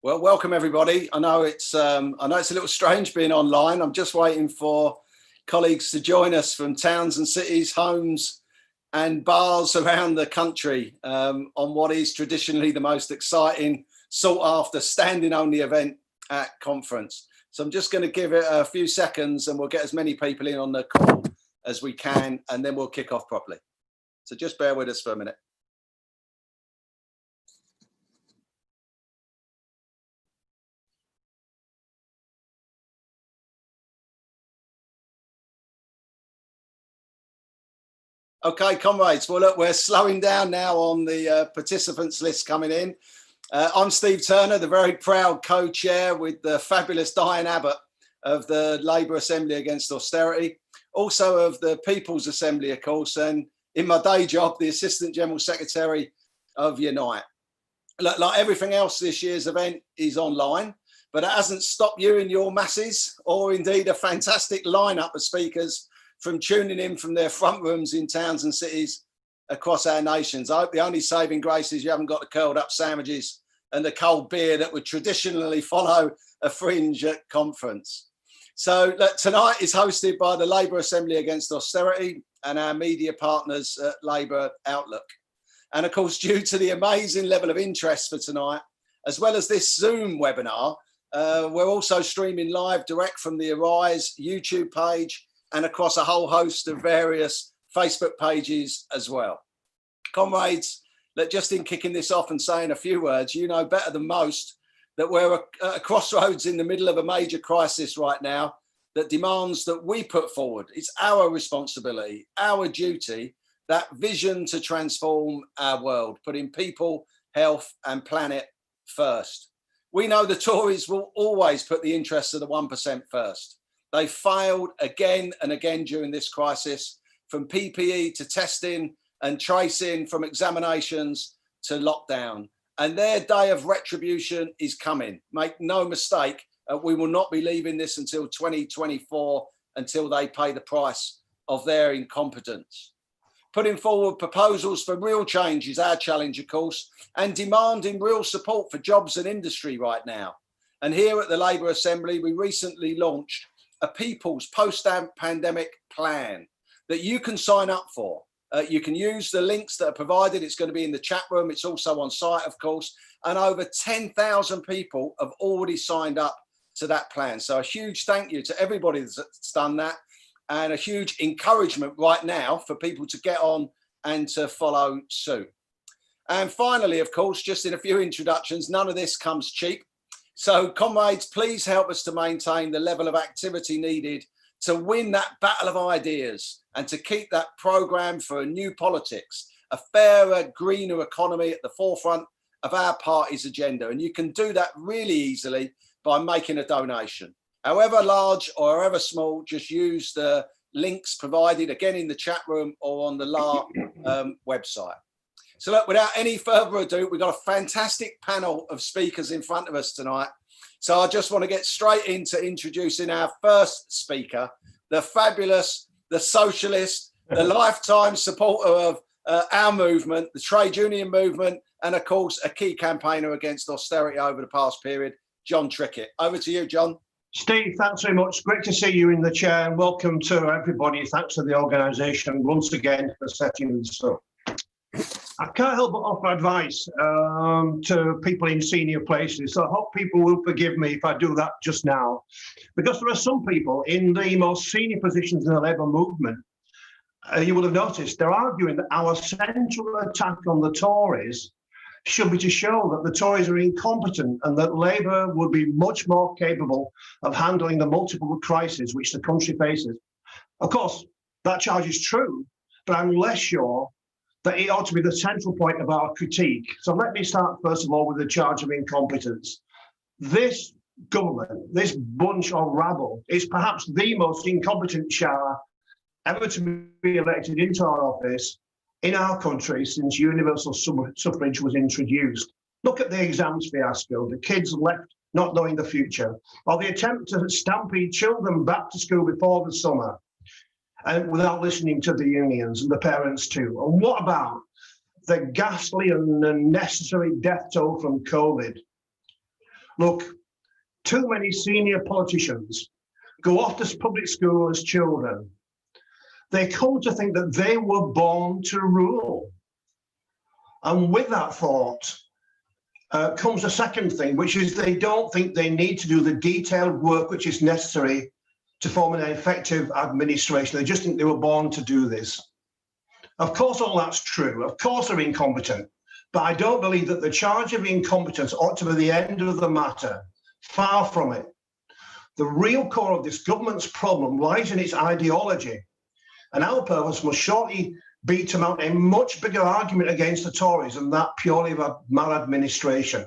Well, welcome everybody. I know it's a little strange being online. I'm just waiting for colleagues to join us from towns and cities, homes and bars around the country on what is traditionally the most exciting, sought after, standing only event at conference. So I'm just going to give it a few seconds and we'll get as many people in on the call as we can, and then we'll kick off properly. So just bear with us for a minute. Okay, comrades. Well, look, we're slowing down now on the participants list coming in. I'm Steve Turner, the very proud co-chair with the fabulous Diane Abbott of the Labour Assembly Against Austerity, also of the People's Assembly, of course, and in my day job, the Assistant General Secretary of Unite. Look, like everything else, this year's event is online, but it hasn't stopped you in your masses, or indeed a fantastic lineup of speakers from tuning in from their front rooms in towns and cities across our nations. I hope the only saving grace is you haven't got the curled up sandwiches and the cold beer that would traditionally follow a fringe at conference. So tonight is hosted by the Labour Assembly Against Austerity and our media partners at Labour Outlook. And of course, due to the amazing level of interest for tonight, as well as this Zoom webinar, we're also streaming live direct from the Arise YouTube page and across a whole host of various Facebook pages as well. Comrades, just in kicking this off and saying a few words, you know better than most that we're at a crossroads in the middle of a major crisis right now that demands that we put forward. It's our responsibility, our duty, that vision to transform our world, putting people, health and planet first. We know the Tories will always put the interests of the 1% first. They failed again and again during this crisis, from PPE to testing and tracing, from examinations to lockdown. And their day of retribution is coming. Make no mistake, we will not be leaving this until 2024, until they pay the price of their incompetence. Putting forward proposals for real change is our challenge, of course, and demanding real support for jobs and industry right now. And here at the Labour Assembly, we recently launched a people's post-pandemic plan that you can sign up for. You can use the links that are provided. It's going to be in the chat room. It's also on site, of course. And over 10,000 people have already signed up to that plan. So a huge thank you to everybody that's done that, and a huge encouragement right now for people to get on and to follow suit. And finally, of course, just in a few introductions, none of this comes cheap. So comrades, please help us to maintain the level of activity needed to win that battle of ideas and to keep that programme for a new politics, a fairer, greener economy at the forefront of our party's agenda. And you can do that really easily by making a donation. However large or however small, just use the links provided again in the chat room or on the LAAA website. So look, without any further ado, we've got a fantastic panel of speakers in front of us tonight. So I just want to get straight into introducing our first speaker, the fabulous, the socialist, the lifetime supporter of our movement, the trade union movement, and of course, a key campaigner against austerity over the past period, John Trickett. Over to you, John. Steve, thanks very much. Great to see you in the chair, and welcome to everybody. Thanks to the organisation once again for setting this up. I can't help but offer advice to people in senior places, so I hope people will forgive me if I do that just now, because there are some people in the most senior positions in the Labour movement, you will have noticed, they're arguing that our central attack on the Tories should be to show that the Tories are incompetent and that Labour would be much more capable of handling the multiple crises which the country faces. Of course, that charge is true, but I'm less sure that it ought to be the central point of our critique. So let me start, first of all, with the charge of incompetence. This government, this bunch of rabble, is perhaps the most incompetent shower ever to be elected into our office in our country since universal suffrage was introduced. Look at the exams fiasco, the kids left not knowing the future, or the attempt to stampede children back to school before the summer, and without listening to the unions and the parents too. And what about the ghastly and unnecessary death toll from COVID? Look, too many senior politicians go off to public school as children. They come to think that they were born to rule. And with that thought comes a second thing, which is they don't think they need to do the detailed work which is necessary to form an effective administration. They just think they were born to do this. Of course, all that's true. Of course, they're incompetent. But I don't believe that the charge of incompetence ought to be the end of the matter. Far from it. The real core of this government's problem lies in its ideology. And our purpose must shortly be to mount a much bigger argument against the Tories than that purely of maladministration.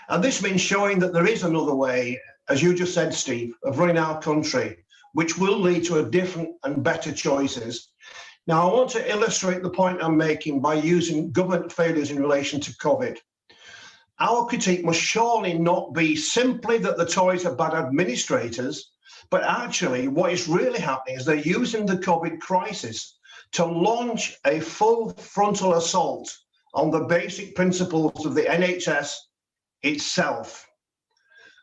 And this means showing that there is another way, as you just said, Steve, of running our country, which will lead to a different and better choices. Now, I want to illustrate the point I'm making by using government failures in relation to COVID. Our critique must surely not be simply that the Tories are bad administrators, but actually what is really happening is they're using the COVID crisis to launch a full frontal assault on the basic principles of the NHS itself.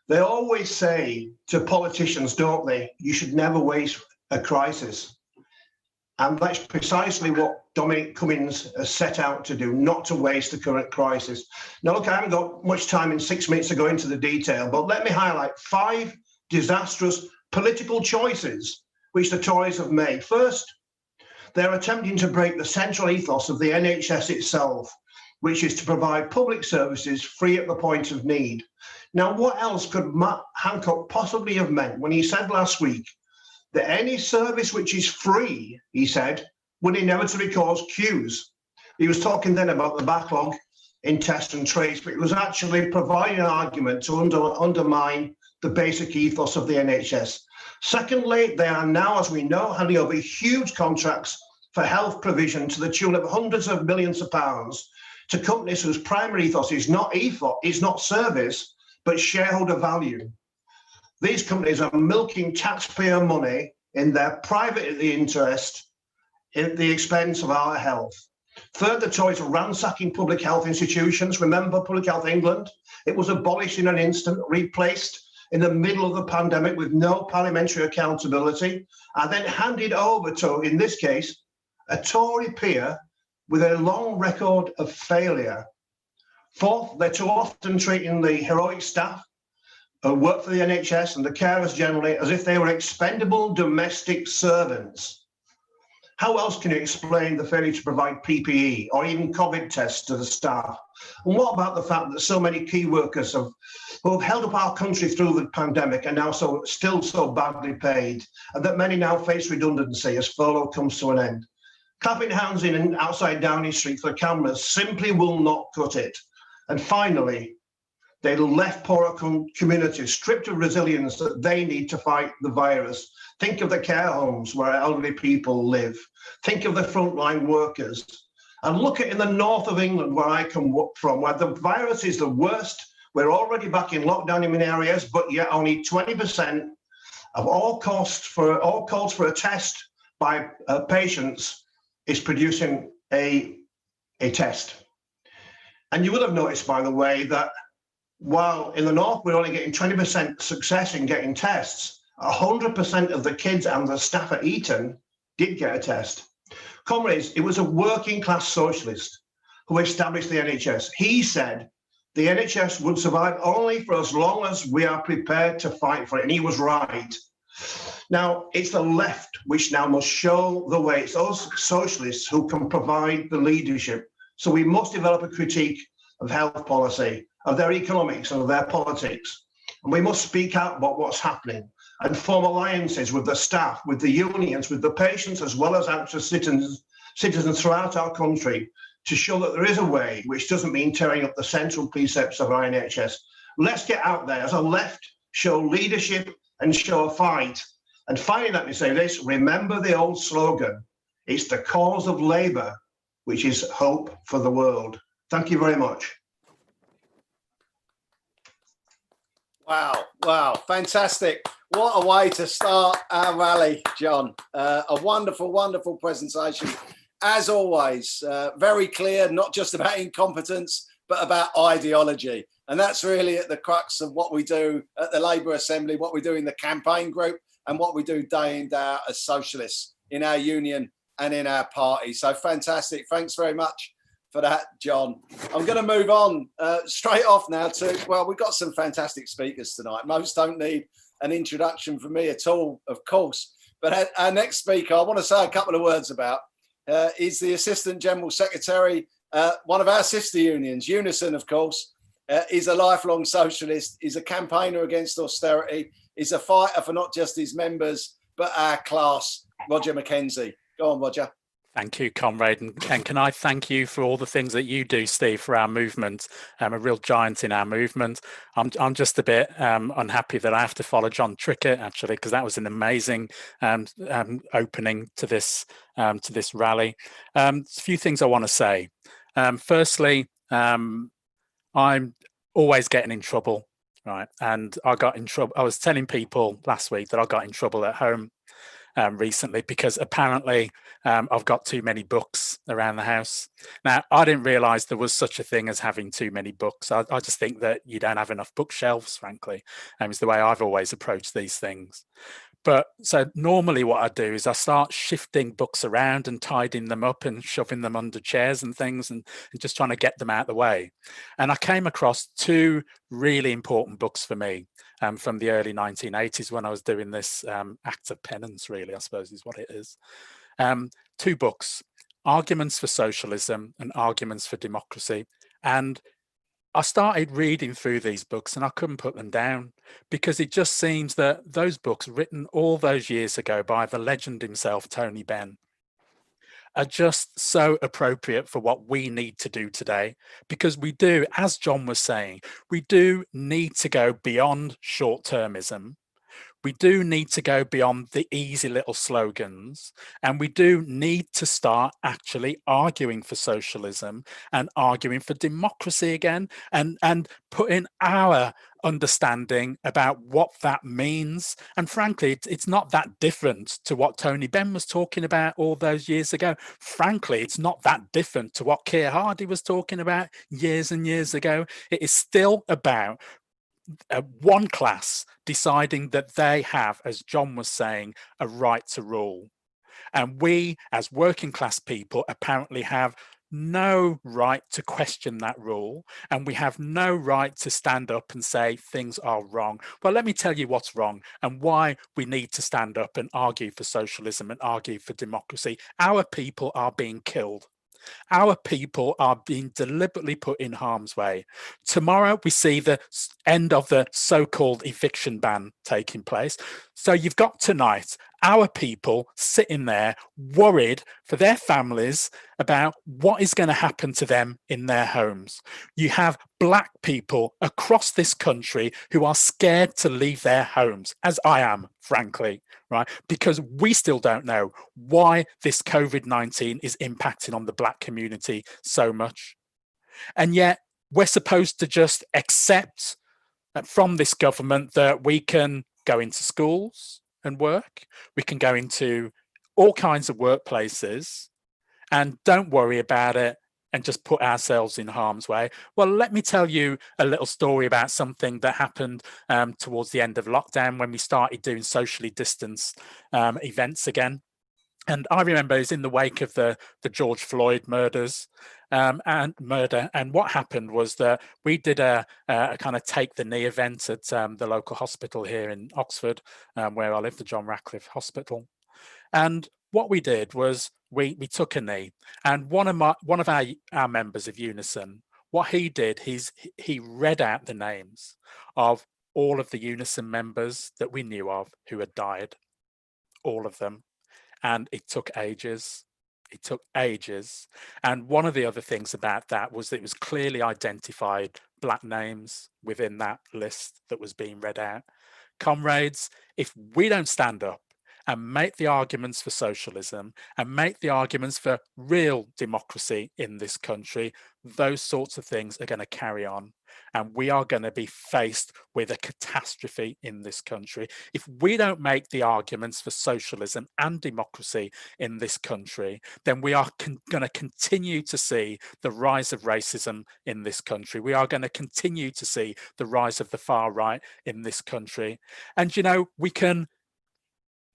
They always say to politicians, don't they, you should never waste a crisis. And that's precisely what Dominic Cummings has set out to do, not to waste the current crisis. Now, look, I haven't got much time in 6 minutes to go into the detail, but let me highlight 5 disastrous political choices which the Tories have made. First, they're attempting to break the central ethos of the NHS itself, which is to provide public services free at the point of need. Now, what else could Matt Hancock possibly have meant when he said last week that any service which is free, he said, would inevitably cause queues? He was talking then about the backlog in test and trace, but it was actually providing an argument to undermine the basic ethos of the NHS. Secondly, they are now, as we know, handing over huge contracts for health provision to the tune of hundreds of millions of pounds to companies whose primary ethos is not service, but shareholder value. These companies are milking taxpayer money in their private interest at the expense of our health. Third, the Tories are ransacking public health institutions. Remember Public Health England? It was abolished in an instant, replaced in the middle of the pandemic with no parliamentary accountability, and then handed over to, in this case, a Tory peer with a long record of failure. Fourth, they're too often treating the heroic staff who work for the NHS and the carers generally as if they were expendable domestic servants. How else can you explain the failure to provide PPE or even COVID tests to the staff? And what about the fact that so many key workers who have held up our country through the pandemic are now still so badly paid, and that many now face redundancy as furlough comes to an end? Clapping hands in and outside Downing Street for cameras simply will not cut it. And finally, they left poorer communities stripped of resilience that they need to fight the virus. Think of the care homes where elderly people live. Think of the frontline workers. And look at in the north of England, where I come from, where the virus is the worst. We're already back in lockdown in many areas, but yet only 20% of all calls for a test by patients is producing a test. And you will have noticed, by the way, that while in the north we're only getting 20% success in getting tests, 100% of the kids and the staff at Eton did get a test. Comrades, it was a working class socialist who established the NHS. He said the NHS would survive only for as long as we are prepared to fight for it, and he was right. Now, it's the left which now must show the way. It's those socialists who can provide the leadership. So we must develop a critique of health policy, of their economics and of their politics. And we must speak out about what's happening and form alliances with the staff, with the unions, with the patients, as well as anxious citizens throughout our country to show that there is a way, which doesn't mean tearing up the central precepts of our NHS. Let's get out there as a left, show leadership and show a fight. And finally, let me say this, remember the old slogan, it's the cause of Labour, which is hope for the world. Thank you very much. Wow, fantastic. What a way to start our rally, John. A wonderful presentation. As always, very clear, not just about incompetence, but about ideology. And that's really at the crux of what we do at the Labour Assembly, what we do in the campaign group, and what we do day in, day out as socialists in our union and in our party. So fantastic. Thanks very much for that, John. I'm going to move on straight off now to, well, we've got some fantastic speakers tonight. Most don't need an introduction from me at all, of course. But our next speaker, I want to say a couple of words about, is the Assistant General Secretary, one of our sister unions, UNISON, of course. He's a lifelong socialist. He's a campaigner against austerity. He's a fighter for not just his members, but our class, Roger McKenzie. Go on, Roger. Thank you, comrade. And can I thank you for all the things that you do, Steve, for our movement? I'm a real giant in our movement. I'm just a bit unhappy that I have to follow John Trickett, actually, because that was an amazing opening to this rally. A few things I want to say. Firstly, I'm always getting in trouble, right? And I got in trouble. I was telling people last week that I got in trouble at home recently because apparently I've got too many books around the house. Now, I didn't realize there was such a thing as having too many books. I just think that you don't have enough bookshelves, frankly. It's the way I've always approached these things. But so normally what I do is I start shifting books around and tidying them up and shoving them under chairs and things and just trying to get them out of the way. And I came across two really important books for me from the early 1980s when I was doing this act of penance, really, I suppose is what it is. Two books, Arguments for Socialism and Arguments for Democracy. And I started reading through these books and I couldn't put them down because it just seems that those books written all those years ago by the legend himself, Tony Benn, are just so appropriate for what we need to do today, because we do, as John was saying, we do need to go beyond short-termism. We do need to go beyond the easy little slogans, and we do need to start actually arguing for socialism and arguing for democracy again, and putting our understanding about what that means. And frankly, it's not that different to what Tony Benn was talking about all those years ago. Frankly, it's not that different to what Keir Hardie was talking about years and years ago. It is still about one class deciding that they have, as John was saying, a right to rule. And we, as working class people, apparently have no right to question that rule, and we have no right to stand up and say things are wrong. Well, let me tell you what's wrong and why we need to stand up and argue for socialism and argue for democracy. Our people are being killed. Our people are being deliberately put in harm's way. Tomorrow, we see the end of the so-called eviction ban taking place. So you've got tonight our people sitting there worried for their families about what is going to happen to them in their homes. You have Black people across this country who are scared to leave their homes, as I am, frankly, right? Because we still don't know why this COVID-19 is impacting on the Black community so much. And yet we're supposed to just accept from this government that we can go into schools and work, we can go into all kinds of workplaces and don't worry about it and just put ourselves in harm's way. Well, let me tell you a little story about something that happened towards the end of lockdown when we started doing socially distanced events again. And I remember it was in the wake of the George Floyd murders and what happened was that we did a kind of take the knee event at the local hospital here in Oxford, where I live, the John Radcliffe Hospital. And what we did was we took a knee, and one of our members of UNISON, what he did, he read out the names of all of the UNISON members that we knew of who had died, all of them. And it took ages. It took ages. And one of the other things about that was that it was clearly identified Black names within that list that was being read out. Comrades, if we don't stand up and make the arguments for socialism and make the arguments for real democracy in this country, those sorts of things are going to carry on. And we are going to be faced with a catastrophe in this country. If we don't make the arguments for socialism and democracy in this country, then we are going to continue to see the rise of racism in this country. We are going to continue to see the rise of the far right in this country. And, you know, we can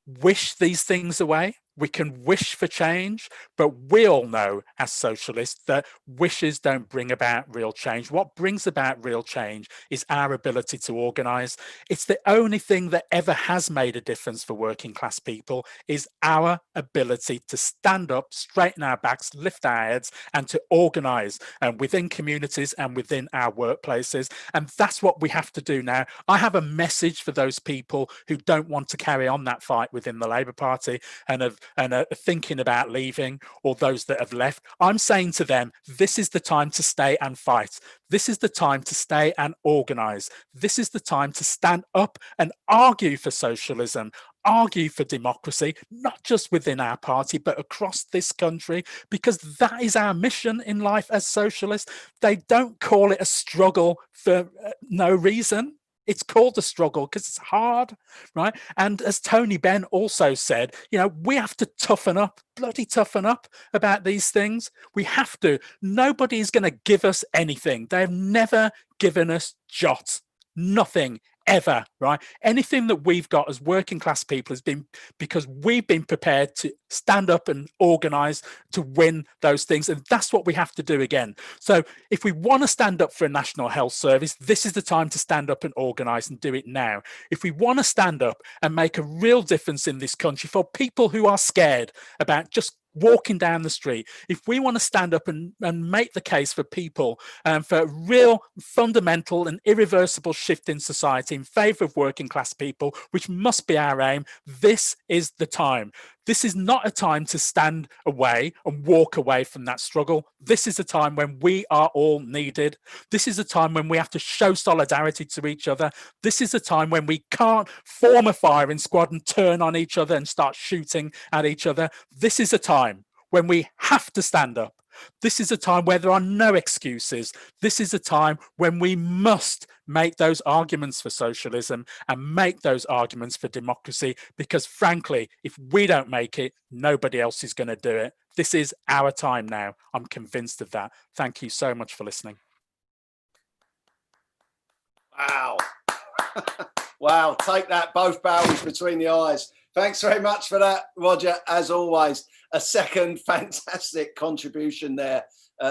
wish these things away. We can wish for change, but we all know as socialists that wishes don't bring about real change. What brings about real change is our ability to organise. It's the only thing that ever has made a difference for working class people, is our ability to stand up, straighten our backs, lift our heads, and to organise within communities and within our workplaces. And that's what we have to do now. I have a message for those people who don't want to carry on that fight within the Labour Party and are thinking about leaving, or those that have left. I'm saying to them, this is the time to stay and fight. This is the time to stay and organise. This is the time to stand up and argue for socialism, argue for democracy, not just within our party, but across this country, because that is our mission in life as socialists. They don't call it a struggle for no reason. It's called a struggle because it's hard, right? And as Tony Benn also said, you know, we have to toughen up, bloody toughen up about these things. We have to. Nobody is going to give us anything. They've never given us jot, nothing ever, right? Anything that we've got as working class people has been because we've been prepared to stand up and organise to win those things. And that's what we have to do again. So if we want to stand up for a national health service, this is the time to stand up and organise and do it now. If we want to stand up and make a real difference in this country for people who are scared about just walking down the street, if we want to stand up and make the case for people for a real fundamental and irreversible shift in society in favour of working class people, which must be our aim, this is the time. This is not a time to stand away and walk away from that struggle. This is a time when we are all needed. This is a time when we have to show solidarity to each other. This is a time when we can't form a firing squad and turn on each other and start shooting at each other. This is a time when we have to stand up. This is a time where there are no excuses. This is a time when we must make those arguments for socialism and make those arguments for democracy, because frankly, if we don't make it, nobody else is going to do it. This is our time now. I'm convinced of that. Thank you so much for listening. Wow. Wow, take that, both barrels between the eyes. Thanks very much for that, Roger, as always. A second fantastic contribution there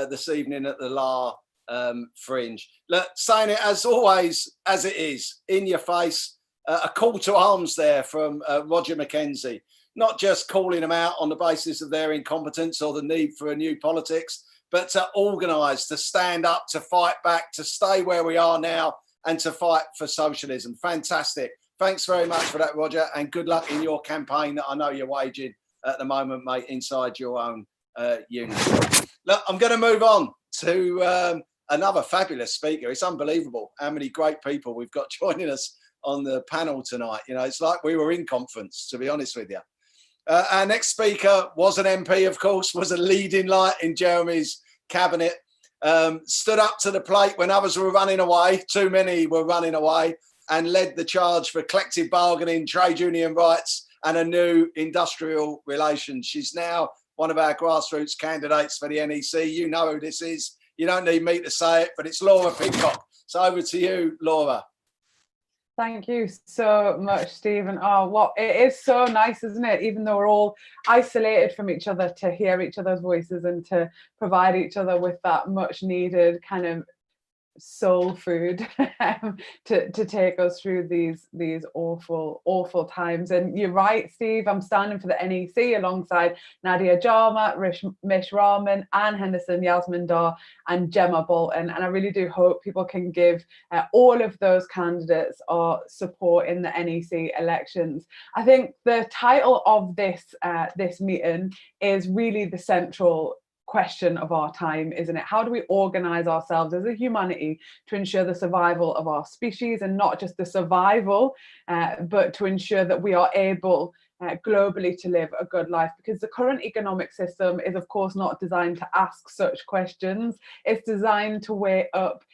this evening at the LAAA Fringe. Look, saying it as always, as it is, in your face, a call to arms there from Roger McKenzie, not just calling them out on the basis of their incompetence or the need for a new politics, but to organise, to stand up, to fight back, to stay where we are now and to fight for socialism. Fantastic. Thanks very much for that, Roger, and good luck in your campaign that I know you're waging at the moment, mate, inside your own unit. Look, I'm going to move on to another fabulous speaker. It's unbelievable how many great people we've got joining us on the panel tonight. You know, it's like we were in conference, to be honest with you. Our next speaker was an MP, of course, was a leading light in Jeremy's cabinet, stood up to the plate when others were running away, too many were running away, and led the charge for collective bargaining, trade union rights, and a new industrial relations. She's now one of our grassroots candidates for the NEC. You know who this is. You don't need me to say it, but it's Laura Pidcock. So over to you, Laura. Thank you so much, Stephen. Oh, what it is so nice, isn't it? Even though we're all isolated from each other, to hear each other's voices and to provide each other with that much needed kind of soul food to take us through these awful times. And you're right, Steve, I'm standing for the NEC alongside Nadia Jama, Mish Rahman, Anne Henderson, Yasmin Dar and Gemma Bolton, and I really do hope people can give all of those candidates our support in the NEC elections. I think the title of this meeting is really the central question of our time, isn't it? How do we organize ourselves as a humanity to ensure the survival of our species, and not just the survival, but to ensure that we are able globally to live a good life, because the current economic system is of course not designed to ask such questions. It's designed to weigh up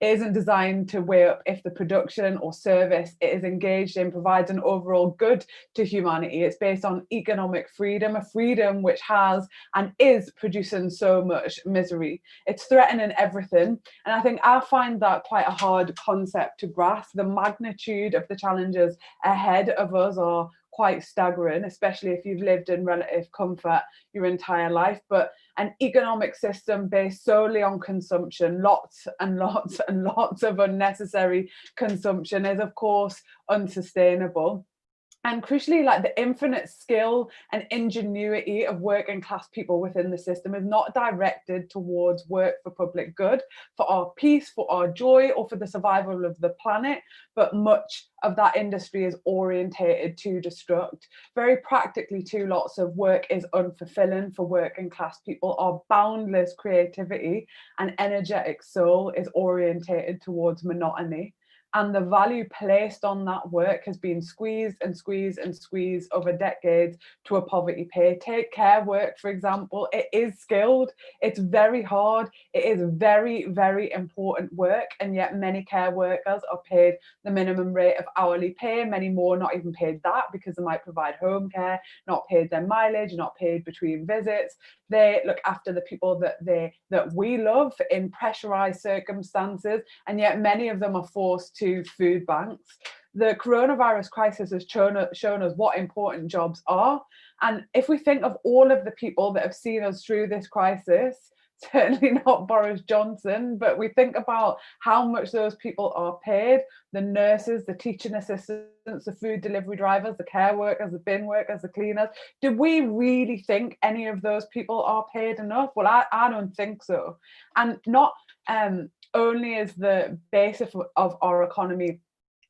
it isn't designed to weigh up if the production or service it is engaged in provides an overall good to humanity. It's based on economic freedom, a freedom which has and is producing so much misery. It's threatening everything. And I think I find that quite a hard concept to grasp. The magnitude of the challenges ahead of us are quite staggering, especially if you've lived in relative comfort your entire life. But an economic system based solely on consumption, lots and lots and lots of unnecessary consumption, is of course unsustainable. And crucially, like the infinite skill and ingenuity of working class people within the system is not directed towards work for public good, for our peace, for our joy, or for the survival of the planet, but much of that industry is orientated to destruct. Very practically too, lots of work is unfulfilling for working class people. Our boundless creativity and energetic soul is orientated towards monotony. And the value placed on that work has been squeezed and squeezed and squeezed over decades to a poverty pay. Take care work, for example. It is skilled, it's very hard, it is very, very important work, and yet many care workers are paid the minimum rate of hourly pay. Many more not even paid that, because they might provide home care, not paid their mileage, not paid between visits. They look after the people that we love in pressurized circumstances, and yet many of them are forced to food banks. The coronavirus crisis has shown us what important jobs are. And if we think of all of the people that have seen us through this crisis, certainly not Boris Johnson, but we think about how much those people are paid, the nurses, the teaching assistants, the food delivery drivers, the care workers, the bin workers, the cleaners. Do we really think any of those people are paid enough? Well, I don't think so. And not only is the basis of our economy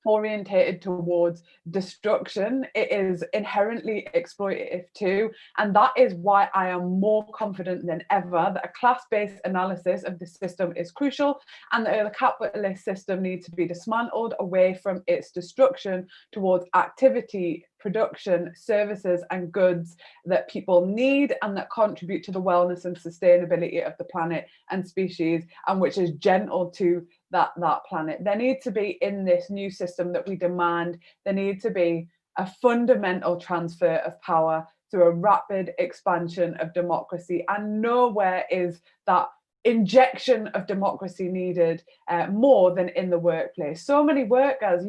orientated towards destruction, it is inherently exploitative too. And that is why I am more confident than ever that a class-based analysis of the system is crucial, and that the capitalist system needs to be dismantled away from its destruction towards activity, production, services and goods that people need and that contribute to the wellness and sustainability of the planet and species, and which is gentle to that planet. There needs to be, in this new system that we demand, there needs to be a fundamental transfer of power through a rapid expansion of democracy, and nowhere is that injection of democracy needed more than in the workplace. So many workers,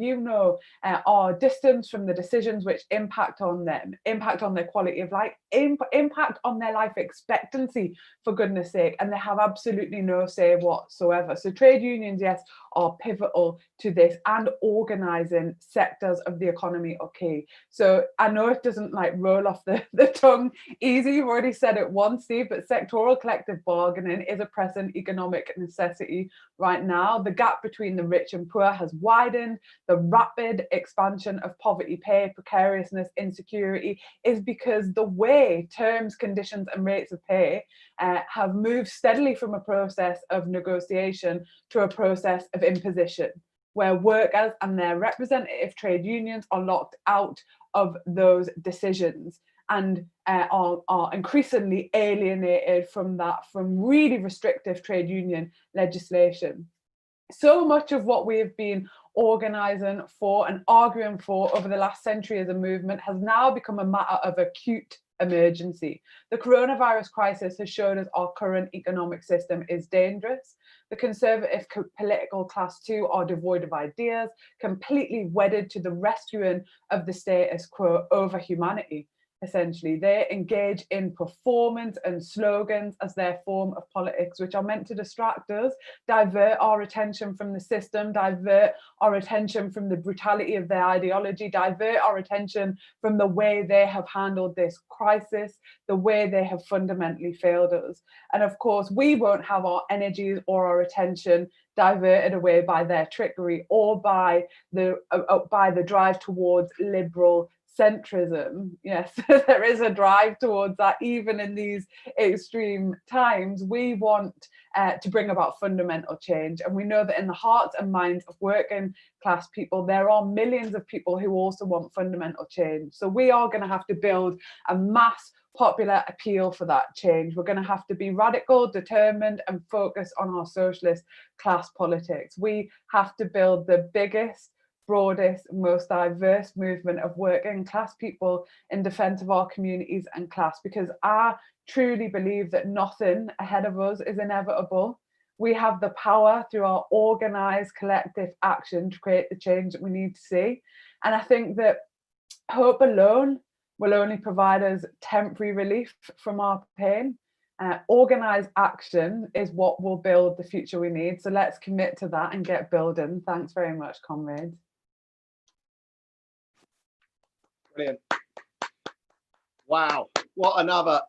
are distanced from the decisions which impact on them, impact on their quality of life, impact on their life expectancy, for goodness sake, and they have absolutely no say whatsoever. So trade unions, yes, are pivotal to this, and organising sectors of the economy are key. So I know it doesn't roll off the tongue easy, you've already said it once, Steve, but sectoral collective bargaining is a present economic necessity right now. The gap between the rich and poor has widened. The rapid expansion of poverty pay, precariousness, insecurity is because the way terms, conditions and rates of pay have moved steadily from a process of negotiation to a process of imposition, where workers and their representative trade unions are locked out of those decisions and are increasingly alienated from really restrictive trade union legislation. So much of what we have been organising for and arguing for over the last century as a movement has now become a matter of acute emergency. The coronavirus crisis has shown us our current economic system is dangerous. The conservative political class too are devoid of ideas, completely wedded to the rescuing of the status quo over humanity. Essentially, they engage in performance and slogans as their form of politics, which are meant to distract us, divert our attention from the system, divert our attention from the brutality of their ideology, divert our attention from the way they have handled this crisis, the way they have fundamentally failed us. And of course, we won't have our energies or our attention diverted away by their trickery or by the drive towards liberal centrism. Yes, there is a drive towards that, even in these extreme times. We want to bring about fundamental change, and we know that in the hearts and minds of working class people, there are millions of people who also want fundamental change. So we are going to have to build a mass popular appeal for that change. We're going to have to be radical, determined, and focus on our socialist class politics. We have to build the biggest, broadest, most diverse movement of working class people in defence of our communities and class, because I truly believe that nothing ahead of us is inevitable. We have the power through our organised collective action to create the change that we need to see. And I think that hope alone will only provide us temporary relief from our pain. Organised action is what will build the future we need. So let's commit to that and get building. Thanks very much, comrades. Brilliant. Wow, what another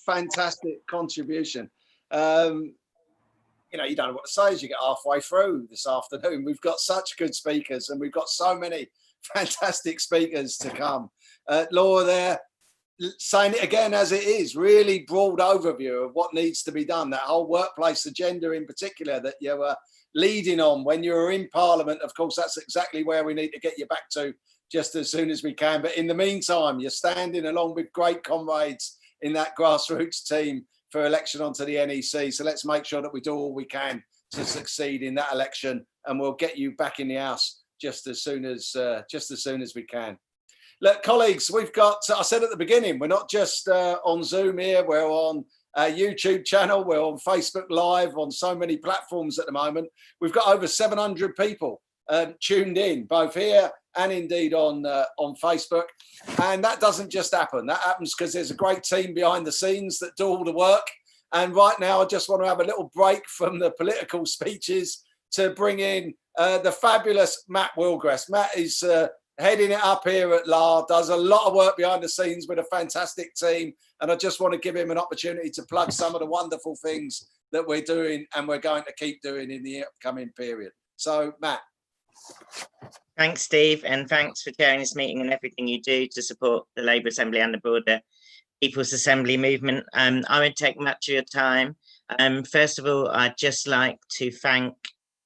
fantastic contribution. You know, you don't know what to say as you get halfway through this afternoon. We've got such good speakers, and we've got so many fantastic speakers to come. Laura there, saying it again as it is, really broad overview of what needs to be done. That whole workplace agenda in particular that you were leading on when you were in Parliament. Of course, that's exactly where we need to get you back to just as soon as we can. But in the meantime, you're standing along with great comrades in that grassroots team for election onto the NEC. So let's make sure that we do all we can to succeed in that election, and we'll get you back in the house just as soon as we can. Look, colleagues, we've got, I said at the beginning, we're not just on Zoom here, we're on a YouTube channel, we're on Facebook Live, on so many platforms at the moment. We've got over 700 people tuned in, both here and indeed on Facebook. And that doesn't just happen. That happens because there's a great team behind the scenes that do all the work. And right now, I just want to have a little break from the political speeches to bring in the fabulous Matt Wilgress. Matt is heading it up here at LAAA, does a lot of work behind the scenes with a fantastic team. And I just want to give him an opportunity to plug some of the wonderful things that we're doing and we're going to keep doing in the upcoming period. So, Matt. Thanks, Steve, and thanks for chairing this meeting and everything you do to support the Labour Assembly and the broader People's Assembly movement. I won't take much of your time. First of all, I'd just like to thank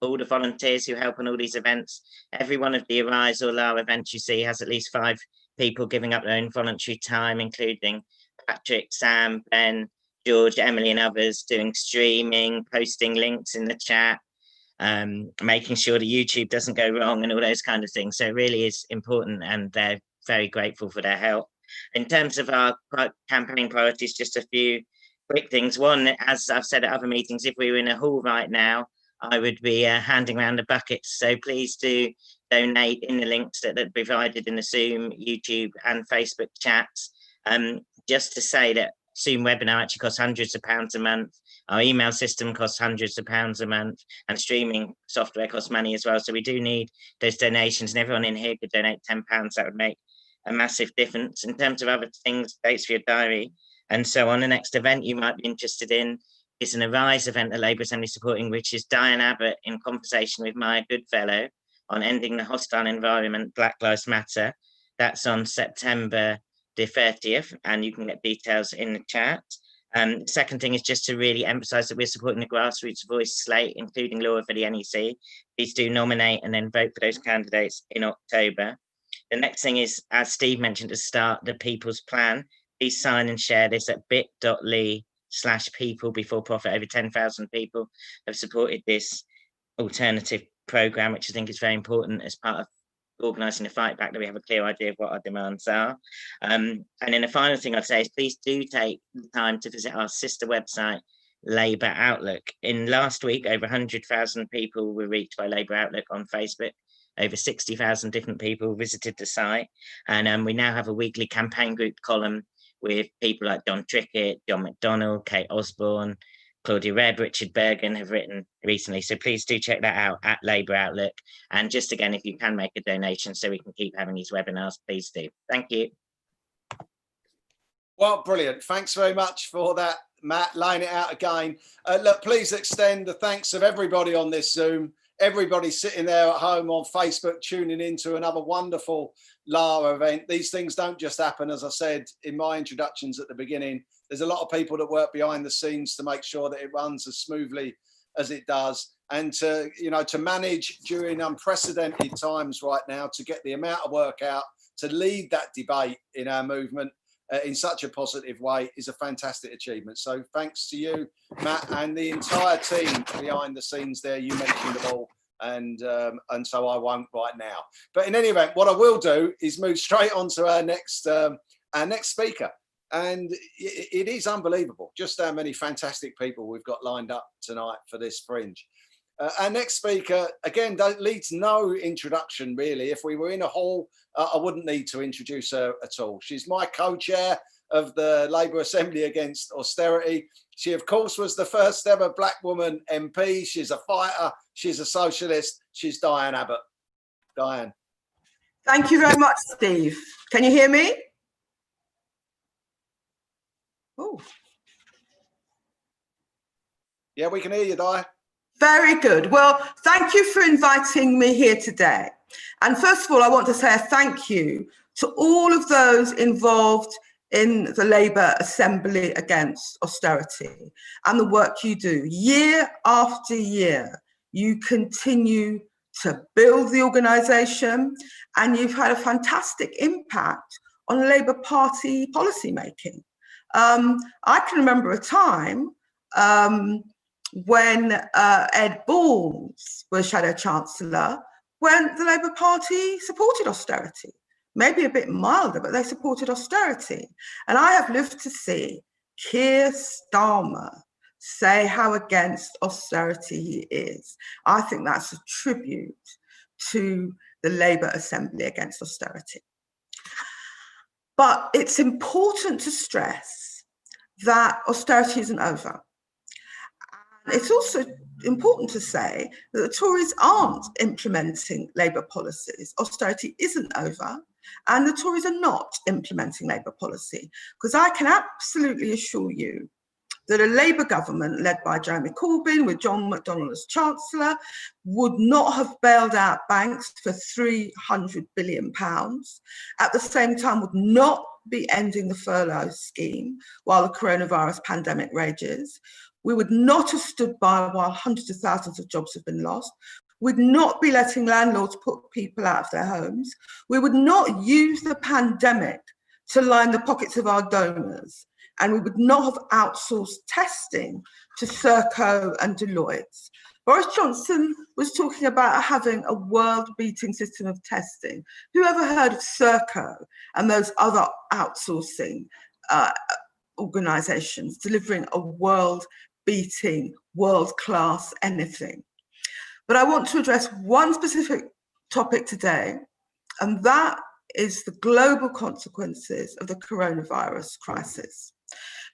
all the volunteers who help on all these events. Every one of the Arise or LAAA events you see has at least 5 people giving up their own voluntary time, including Patrick, Sam, Ben, George, Emily and others, doing streaming, posting links in the chat, making sure the YouTube doesn't go wrong and all those kind of things. So it really is important, and they're very grateful for their help. In terms of our campaign priorities, just a few quick things. One, as I've said at other meetings, if we were in a hall right now, I would be handing around the buckets. So please do donate in the links that are provided in the Zoom, YouTube and Facebook chats. Just to say that Zoom webinar actually costs hundreds of pounds a month. Our email system costs hundreds of pounds a month, and streaming software costs money as well. So we do need those donations, and everyone in here could donate £10. That would make a massive difference. In terms of other things, dates for your diary and so on, the next event you might be interested in is an Arise event the Labour Assembly supporting, which is Diane Abbott in conversation with my good fellow on ending the hostile environment, Black Lives Matter. That's on September the 30th, and you can get details in the chat. The second thing is just to really emphasise that we're supporting the grassroots voice slate, including Laura for the NEC. Please do nominate and then vote for those candidates in October. The next thing is, as Steve mentioned at the start, the People's Plan. Please sign and share this at bit.ly/people before profit. Over 10,000 people have supported this alternative programme, which I think is very important as part of organising the fight back, that we have a clear idea of what our demands are. And then the final thing I'd say is please do take the time to visit our sister website, Labour Outlook. In last week, over 100,000 people were reached by Labour Outlook on Facebook. Over 60,000 different people visited the site. And we now have a weekly campaign group column with people like Don Trickett, John McDonnell, Kate Osborne, Claudia Webbe, Richard Burgon have written recently. So please do check that out at Labour Outlook. And just again, if you can make a donation so we can keep having these webinars, please do. Thank you. Well, brilliant. Thanks very much for that, Matt, laying it out again. Look, please extend the thanks of everybody on this Zoom. everybody sitting there at home on Facebook tuning into another wonderful LAAA event. These things don't just happen, as I said in my introductions at the beginning. There's a lot of people that work behind the scenes to make sure that it runs as smoothly as it does, and to, you know, to manage during unprecedented times right now, to get the amount of work out, to lead that debate in our movement in such a positive way is a fantastic achievement. So thanks to you, Matt, and the entire team behind the scenes there. You mentioned them all, and so I won't right now. But in any event, what I will do is move straight on to our next speaker. And it is unbelievable just how many fantastic people we've got lined up tonight for this Fringe. Our next speaker, again, needs no introduction, really. If we were in a hall, I wouldn't need to introduce her at all. She's my co-chair of the Labour Assembly Against Austerity. She, of course, was the first ever Black woman MP. She's a fighter. She's a socialist. She's Diane Abbott. Diane. Thank you very much, Steve. Can you hear me? Oh. Yeah, we can hear you, Di. Very good. Well, thank you for inviting me here today. And first of all, I want to say a thank you to all of those involved in the Labour Assembly Against Austerity and the work you do. Year after year, you continue to build the organisation, and you've had a fantastic impact on Labour Party policy making. I can remember a time when Ed Balls was Shadow Chancellor, when the Labour Party supported austerity. Maybe a bit milder, but they supported austerity. And I have lived to see Keir Starmer say how against austerity he is. I think that's a tribute to the Labour Assembly Against Austerity. But it's important to stress that austerity isn't over. And it's also important to say that the Tories aren't implementing Labour policies. Austerity isn't over, and the Tories are not implementing Labour policy, because I can absolutely assure you that a Labour government led by Jeremy Corbyn with John McDonnell as Chancellor would not have bailed out banks for £300 billion, at the same time would not be ending the furlough scheme while the coronavirus pandemic rages. We would not have stood by while hundreds of thousands of jobs have been lost. We'd not be letting landlords put people out of their homes. We would not use the pandemic to line the pockets of our donors. And we would not have outsourced testing to Serco and Deloitte. Boris Johnson was talking about having a world-beating system of testing. Who ever heard of Serco and those other outsourcing organisations delivering a world-beating, world-class anything? But I want to address one specific topic today, and that is the global consequences of the coronavirus crisis.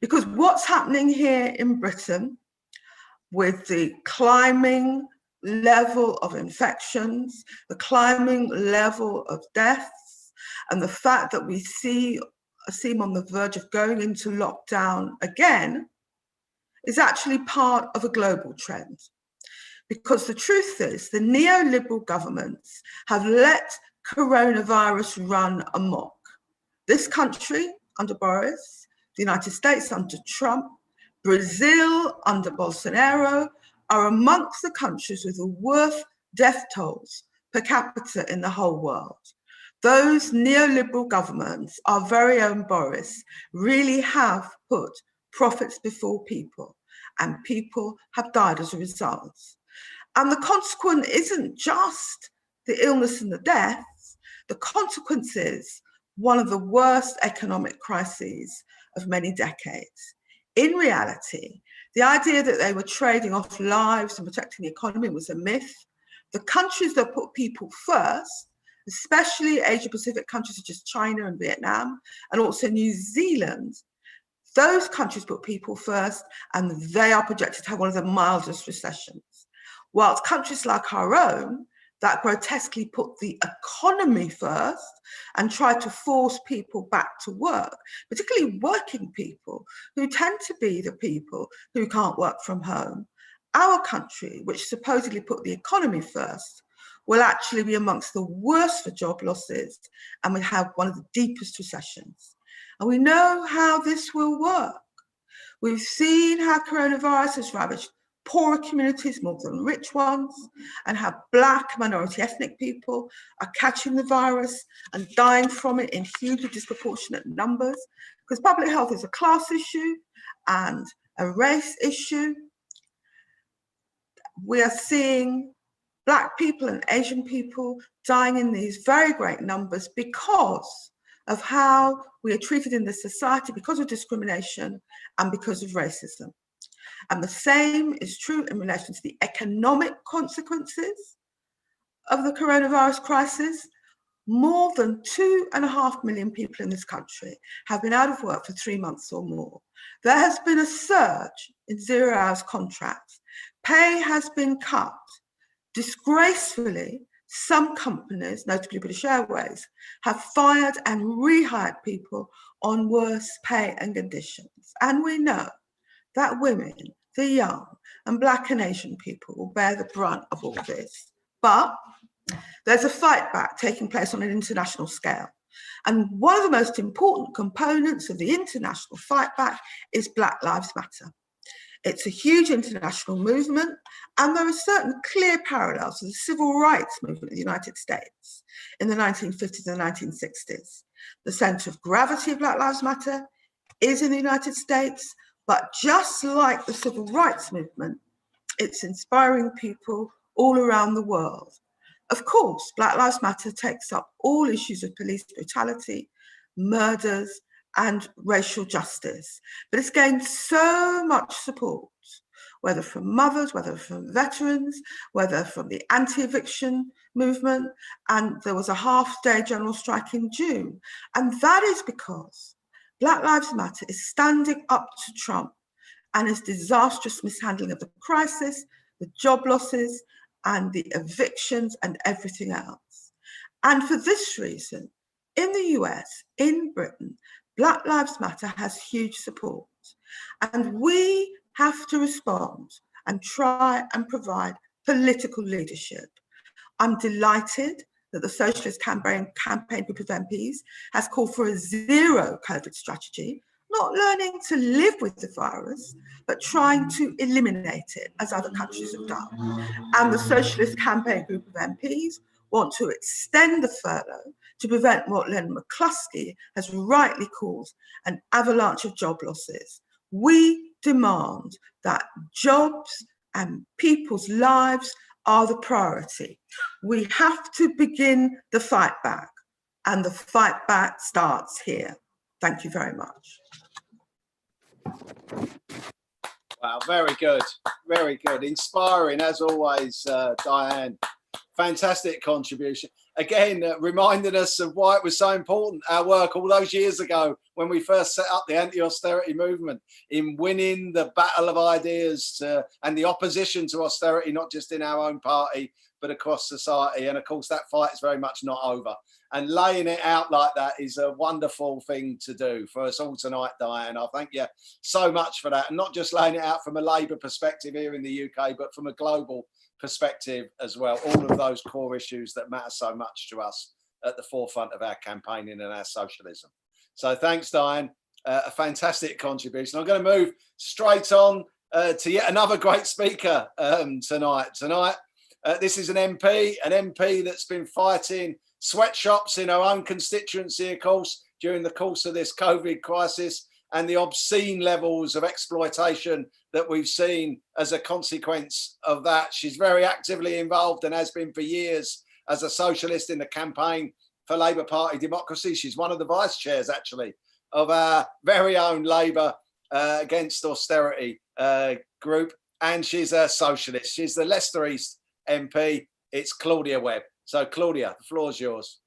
Because what's happening here in Britain with the climbing level of infections, the climbing level of deaths, and the fact that we seem on the verge of going into lockdown again, is actually part of a global trend. Because the truth is, the neoliberal governments have let coronavirus run amok. This country under Boris, the United States under Trump, Brazil under Bolsonaro are amongst the countries with the worst death tolls per capita in the whole world. Those neoliberal governments, our very own Boris, really have put profits before people, and people have died as a result. And the consequence isn't just the illness and the deaths. The consequence is one of the worst economic crises of many decades. In reality, the idea that they were trading off lives and protecting the economy was a myth. The countries that put people first, especially Asia-Pacific countries such as China and Vietnam, and also New Zealand, those countries put people first, and they are projected to have one of the mildest recessions. Whilst countries like our own, that grotesquely put the economy first and tried to force people back to work, particularly working people, who tend to be the people who can't work from home, our country, which supposedly put the economy first, will actually be amongst the worst for job losses, and we have one of the deepest recessions. And we know how this will work. We've seen how coronavirus has ravaged poorer communities more than rich ones, and how Black minority ethnic people are catching the virus and dying from it in hugely disproportionate numbers, because public health is a class issue and a race issue. We are seeing Black people and Asian people dying in these very great numbers because of how we are treated in this society, because of discrimination and because of racism. And the same is true in relation to the economic consequences of the coronavirus crisis. More than 2.5 million people in this country have been out of work for 3 months or more. There has been a surge in 0 hours contracts. Pay has been cut. Disgracefully, some companies, notably British Airways, have fired and rehired people on worse pay and conditions. And we know that women, the young, and Black and Asian people will bear the brunt of all this. But there's a fight back taking place on an international scale. And one of the most important components of the international fight back is Black Lives Matter. It's a huge international movement, and there are certain clear parallels to the civil rights movement in the United States in the 1950s and 1960s. The center of gravity of Black Lives Matter is in the United States, but just like the civil rights movement, it's inspiring people all around the world. Of course, Black Lives Matter takes up all issues of police brutality, murders, and racial justice, but it's gained so much support, whether from mothers, whether from veterans, whether from the anti-eviction movement, and there was a half-day general strike in June. And that is because Black Lives Matter is standing up to Trump and his disastrous mishandling of the crisis, the job losses, and the evictions and everything else. And for this reason, in the US, in Britain, Black Lives Matter has huge support. And we have to respond and try and provide political leadership. I'm delighted that the Socialist campaign group of MPs has called for a zero COVID strategy, not learning to live with the virus, but trying to eliminate it, as other countries have done. And the Socialist campaign group of MPs want to extend the furlough to prevent what Len McCluskey has rightly called an avalanche of job losses. We demand that jobs and people's lives are the priority. We have to begin the fight back, and the fight back starts here. Thank you very much. Wow, very good, very good. Inspiring as always, Diane. Fantastic contribution. Again, reminding us of why it was so important, our work all those years ago when we first set up the anti-austerity movement, in winning the battle of ideas and the opposition to austerity, not just in our own party, but across society. And of course, that fight is very much not over. And laying it out like that is a wonderful thing to do for us all tonight, Diane. I thank you so much for that. And not just laying it out from a Labour perspective here in the UK, but from a global perspective as well. All of those core issues that matter so much to us at the forefront of our campaigning and our socialism. So thanks, Diane. A fantastic contribution. I'm going to move straight on to yet another great speaker tonight. This is an MP that's been fighting sweatshops in her own constituency, of course, during the course of this COVID crisis, and the obscene levels of exploitation that we've seen as a consequence of that. She's very actively involved and has been for years as a socialist in the campaign for Labour Party democracy. She's one of the vice chairs, actually, of our very own Labour Against Austerity group, and she's a socialist. She's the Leicester East MP. It's Claudia Webbe. So, Claudia, the floor is yours.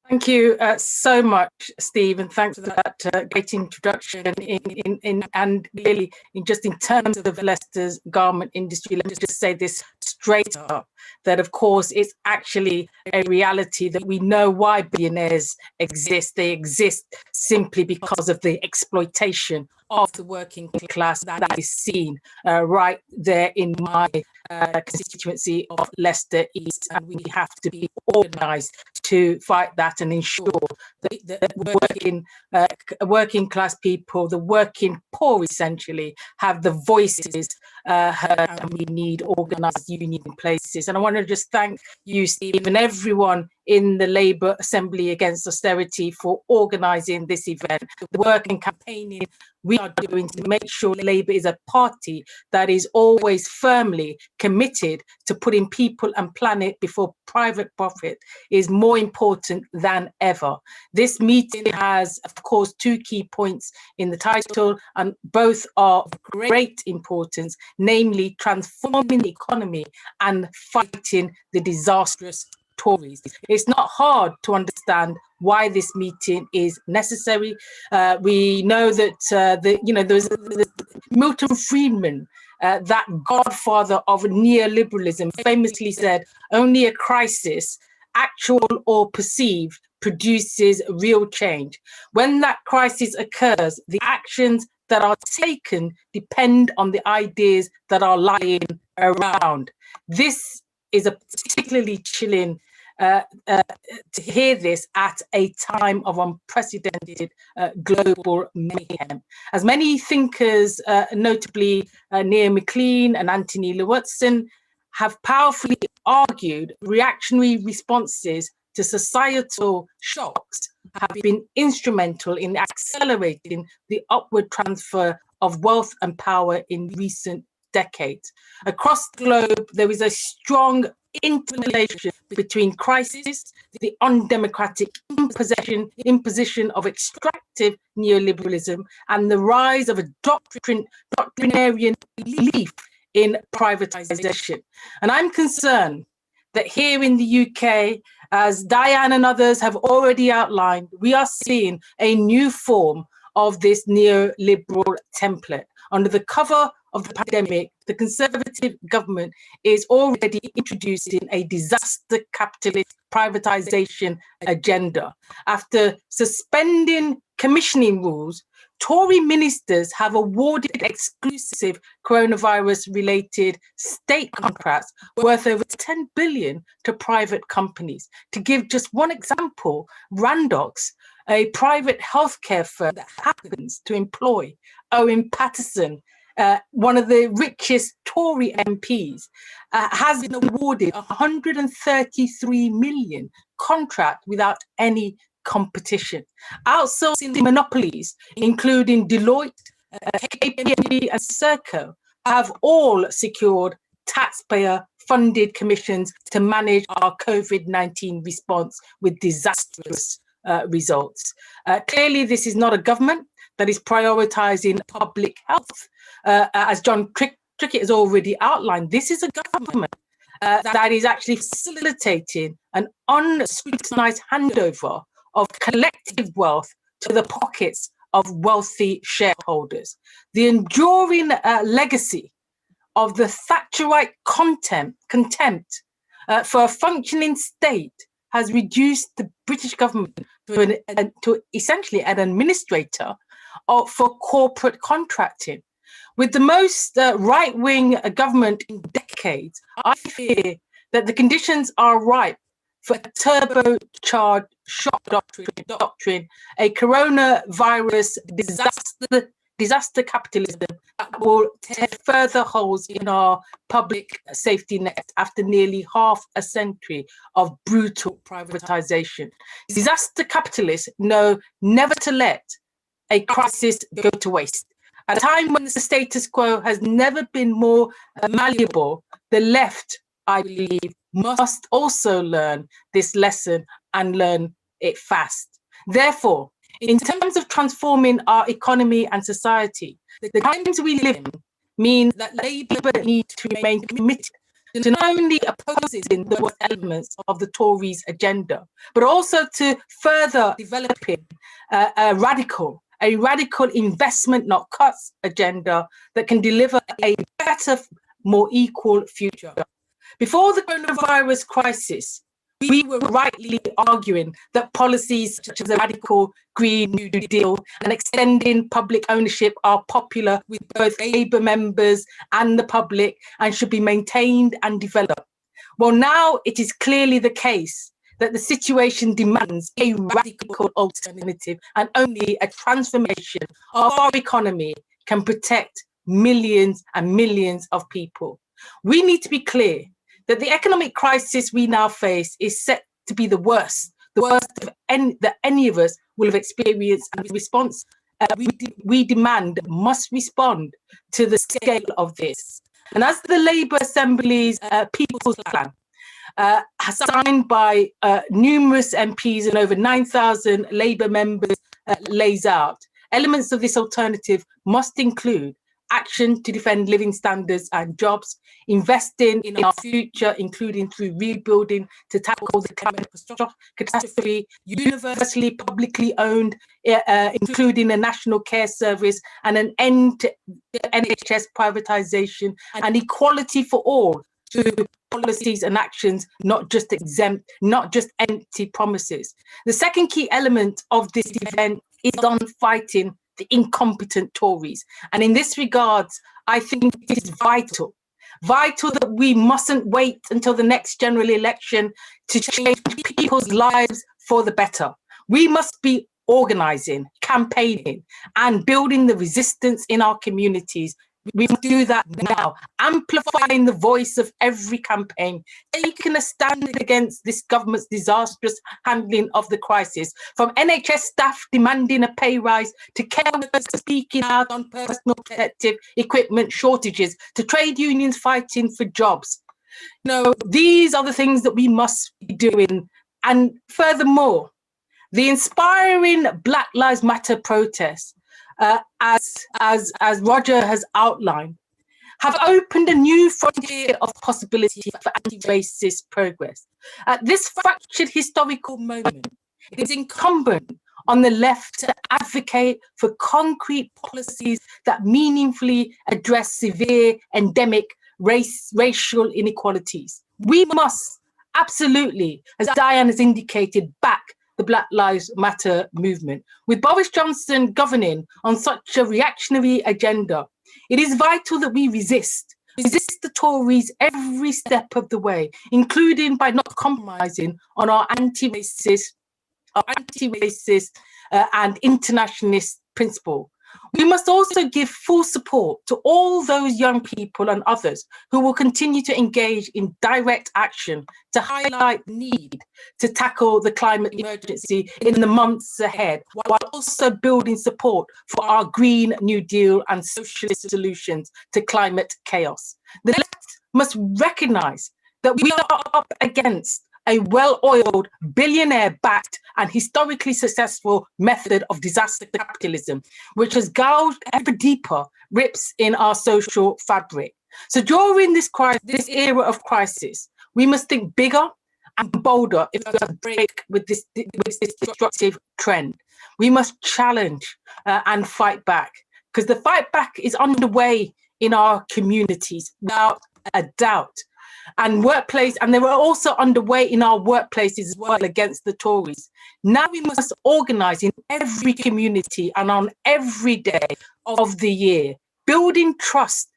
Thank you so much, Steve, and thanks for that great introduction. And really, in terms of Leicester's garment industry, let me just say this straight up, that of course it's actually a reality that we know why billionaires exist. They exist simply because of the exploitation of the working class that is seen right there in my constituency of Leicester East, and we have to be organised to fight that and ensure that working class people, the working poor essentially, have the voices heard, and we need organised union places. And I want to just thank you, Steve, and everyone in the Labour Assembly Against Austerity for organising this event, the work and campaigning we are doing to make sure Labour is a party that is always firmly committed to putting people and planet before private profit is more important than ever. This meeting has, of course, two key points in the title, and both are of great importance, namely transforming the economy and fighting the disastrous Tories. It's not hard to understand why this meeting is necessary. We know that there's Milton Friedman, that godfather of neoliberalism, famously said, "Only a crisis, actual or perceived, produces real change. When that crisis occurs, the actions that are taken depend on the ideas that are lying around." This is a particularly chilling to hear this at a time of unprecedented global mayhem. As many thinkers, notably Neil McLean and Anthony Lewitson, have powerfully argued, reactionary responses to societal shocks have been instrumental in accelerating the upward transfer of wealth and power in recent decades. Across the globe, there is a strong interrelation between crisis, the undemocratic imposition of extractive neoliberalism, and the rise of a doctrinarian belief in privatization. And I'm concerned that here in the UK, as Diane and others have already outlined, we are seeing a new form of this neoliberal template. Under the cover of the pandemic, the Conservative government is already introducing a disaster capitalist privatisation agenda. After suspending commissioning rules, Tory ministers have awarded exclusive coronavirus-related state contracts worth over 10 billion to private companies. To give just one example, Randox, a private healthcare firm that happens to employ Owen Paterson, one of the richest Tory MPs, has been awarded a 133 million contract without any competition. Outsourcing monopolies, including Deloitte, KPMG and Serco, have all secured taxpayer-funded commissions to manage our COVID-19 response with disastrous results. Clearly, this is not a government that is prioritising public health. As John Trickett has already outlined, this is a government that is actually facilitating an unscrutinised handover of collective wealth to the pockets of wealthy shareholders. The enduring legacy of the Thatcherite contempt for a functioning state has reduced the British government to essentially an administrator for corporate contracting. With the most right-wing government in decades, I fear that the conditions are ripe for a turbocharged shock doctrine, a coronavirus disaster capitalism that will tear further holes in our public safety net after nearly half a century of brutal privatization. Disaster capitalists know never to let a crisis go to waste. At a time when the status quo has never been more malleable, the left, I believe, must also learn this lesson and learn it fast. Therefore, in terms of transforming our economy and society, the times we live in mean that Labour needs to remain committed to not only opposing the worst elements of the Tories' agenda, but also to further developing a radical investment, not cuts agenda that can deliver a better, more equal future. Before the coronavirus crisis, we were rightly arguing that policies such as the radical Green New Deal and extending public ownership are popular with both Labour members and the public and should be maintained and developed. Well, now it is clearly the case that the situation demands a radical alternative, and only a transformation of our economy can protect millions and millions of people. We need to be clear that the economic crisis we now face is set to be the worst that any of us will have experienced, and response we demand must respond to the scale of this. And as the Labour Assembly's People's Plan, signed by numerous MPs and over 9,000 Labour members, lays out, elements of this alternative must include action to defend living standards and jobs, investing in our future, including through rebuilding to tackle the climate catastrophe, universally publicly owned, including a national care service, and an end to NHS privatisation, and equality for all through policies and actions, not just exempt, not just empty promises. The second key element of this event is on fighting the incompetent Tories. And in this regard, I think it is vital that we mustn't wait until the next general election to change people's lives for the better. We must be organising, campaigning, and building the resistance in our communities. We must do that now, amplifying the voice of every campaign, taking a stand against this government's disastrous handling of the crisis, from NHS staff demanding a pay rise, to care workers speaking out on personal protective equipment shortages, to trade unions fighting for jobs. You know, these are the things that we must be doing. And furthermore, the inspiring Black Lives Matter protests, as Roger has outlined, have opened a new frontier of possibility for anti-racist progress. At this fractured historical moment, it is incumbent on the left to advocate for concrete policies that meaningfully address severe endemic racial inequalities. We must absolutely, as Diane has indicated, back the Black Lives Matter movement. With Boris Johnson governing on such a reactionary agenda, it is vital that we resist the Tories every step of the way, including by not compromising on our anti-racist and internationalist principle. We must also give full support to all those young people and others who will continue to engage in direct action to highlight the need to tackle the climate emergency in the months ahead, while also building support for our Green New Deal and socialist solutions to climate chaos. The left must recognise that we are up against a well-oiled, billionaire-backed and historically successful method of disaster capitalism, which has gouged ever deeper rips in our social fabric. So during this era of crisis, we must think bigger and bolder if we are to break with this destructive trend. We must challenge and fight back, because the fight back is underway in our communities, without a doubt. And they were also underway in our workplaces as well against the Tories. Now we must organise in every community and on every day of the year, building trust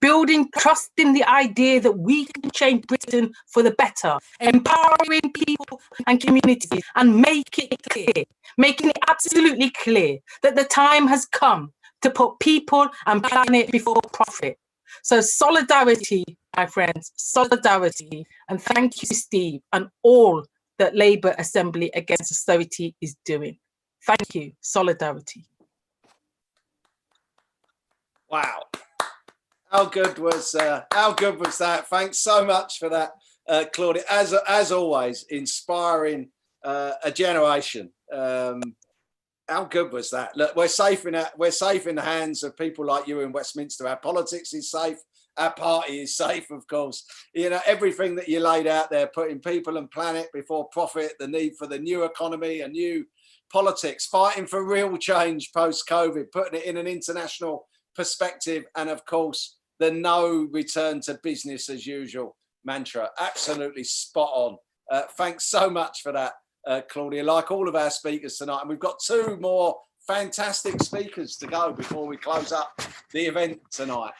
in the idea that we can change Britain for the better, empowering people and communities, and making it absolutely clear that the time has come to put people and planet before profit. So solidarity, my friends, solidarity. And thank you, Steve, and all that Labour Assembly Against Austerity is doing. Thank you. Solidarity. Wow. How good was that? Thanks so much for that, Claudia. As always, inspiring a generation. How good was that? Look, we're safe in the hands of people like you in Westminster. Our politics is safe, our party is safe, of course. You know, everything that you laid out there, putting people and planet before profit, the need for the new economy, a new politics, fighting for real change post-COVID, putting it in an international perspective, and of course, the no return to business as usual mantra. Absolutely spot on. Thanks so much for that, Claudia, like all of our speakers tonight. And we've got two more fantastic speakers to go before we close up the event tonight.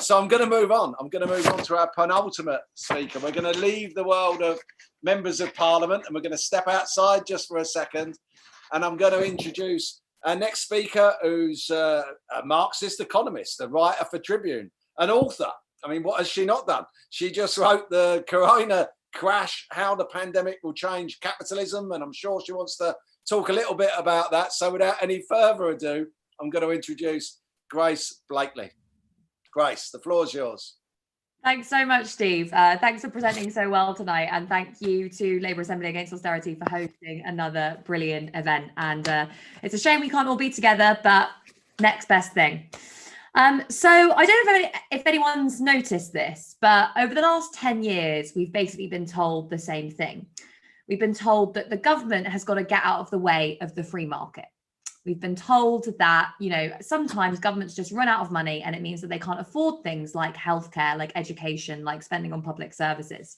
So I'm going to move on. I'm going to move on to our penultimate speaker. We're going to leave the world of members of parliament and we're going to step outside just for a second. And I'm going to introduce our next speaker, who's a Marxist economist, a writer for Tribune, an author. I mean, what has she not done? She just wrote The Corona Crash, How the Pandemic Will Change Capitalism. And I'm sure she wants to talk a little bit about that. So without any further ado, I'm going to introduce Grace Blakeley. Grace, the floor is yours. Thanks so much, Steve. Thanks for presenting so well tonight. And thank you to Labour Assembly Against Austerity for hosting another brilliant event. And it's a shame we can't all be together, but next best thing. So I don't know if anyone's noticed this, but over the last 10 years, we've basically been told the same thing. We've been told that the government has got to get out of the way of the free market. We've been told that, you know, sometimes governments just run out of money and it means that they can't afford things like healthcare, like education, like spending on public services.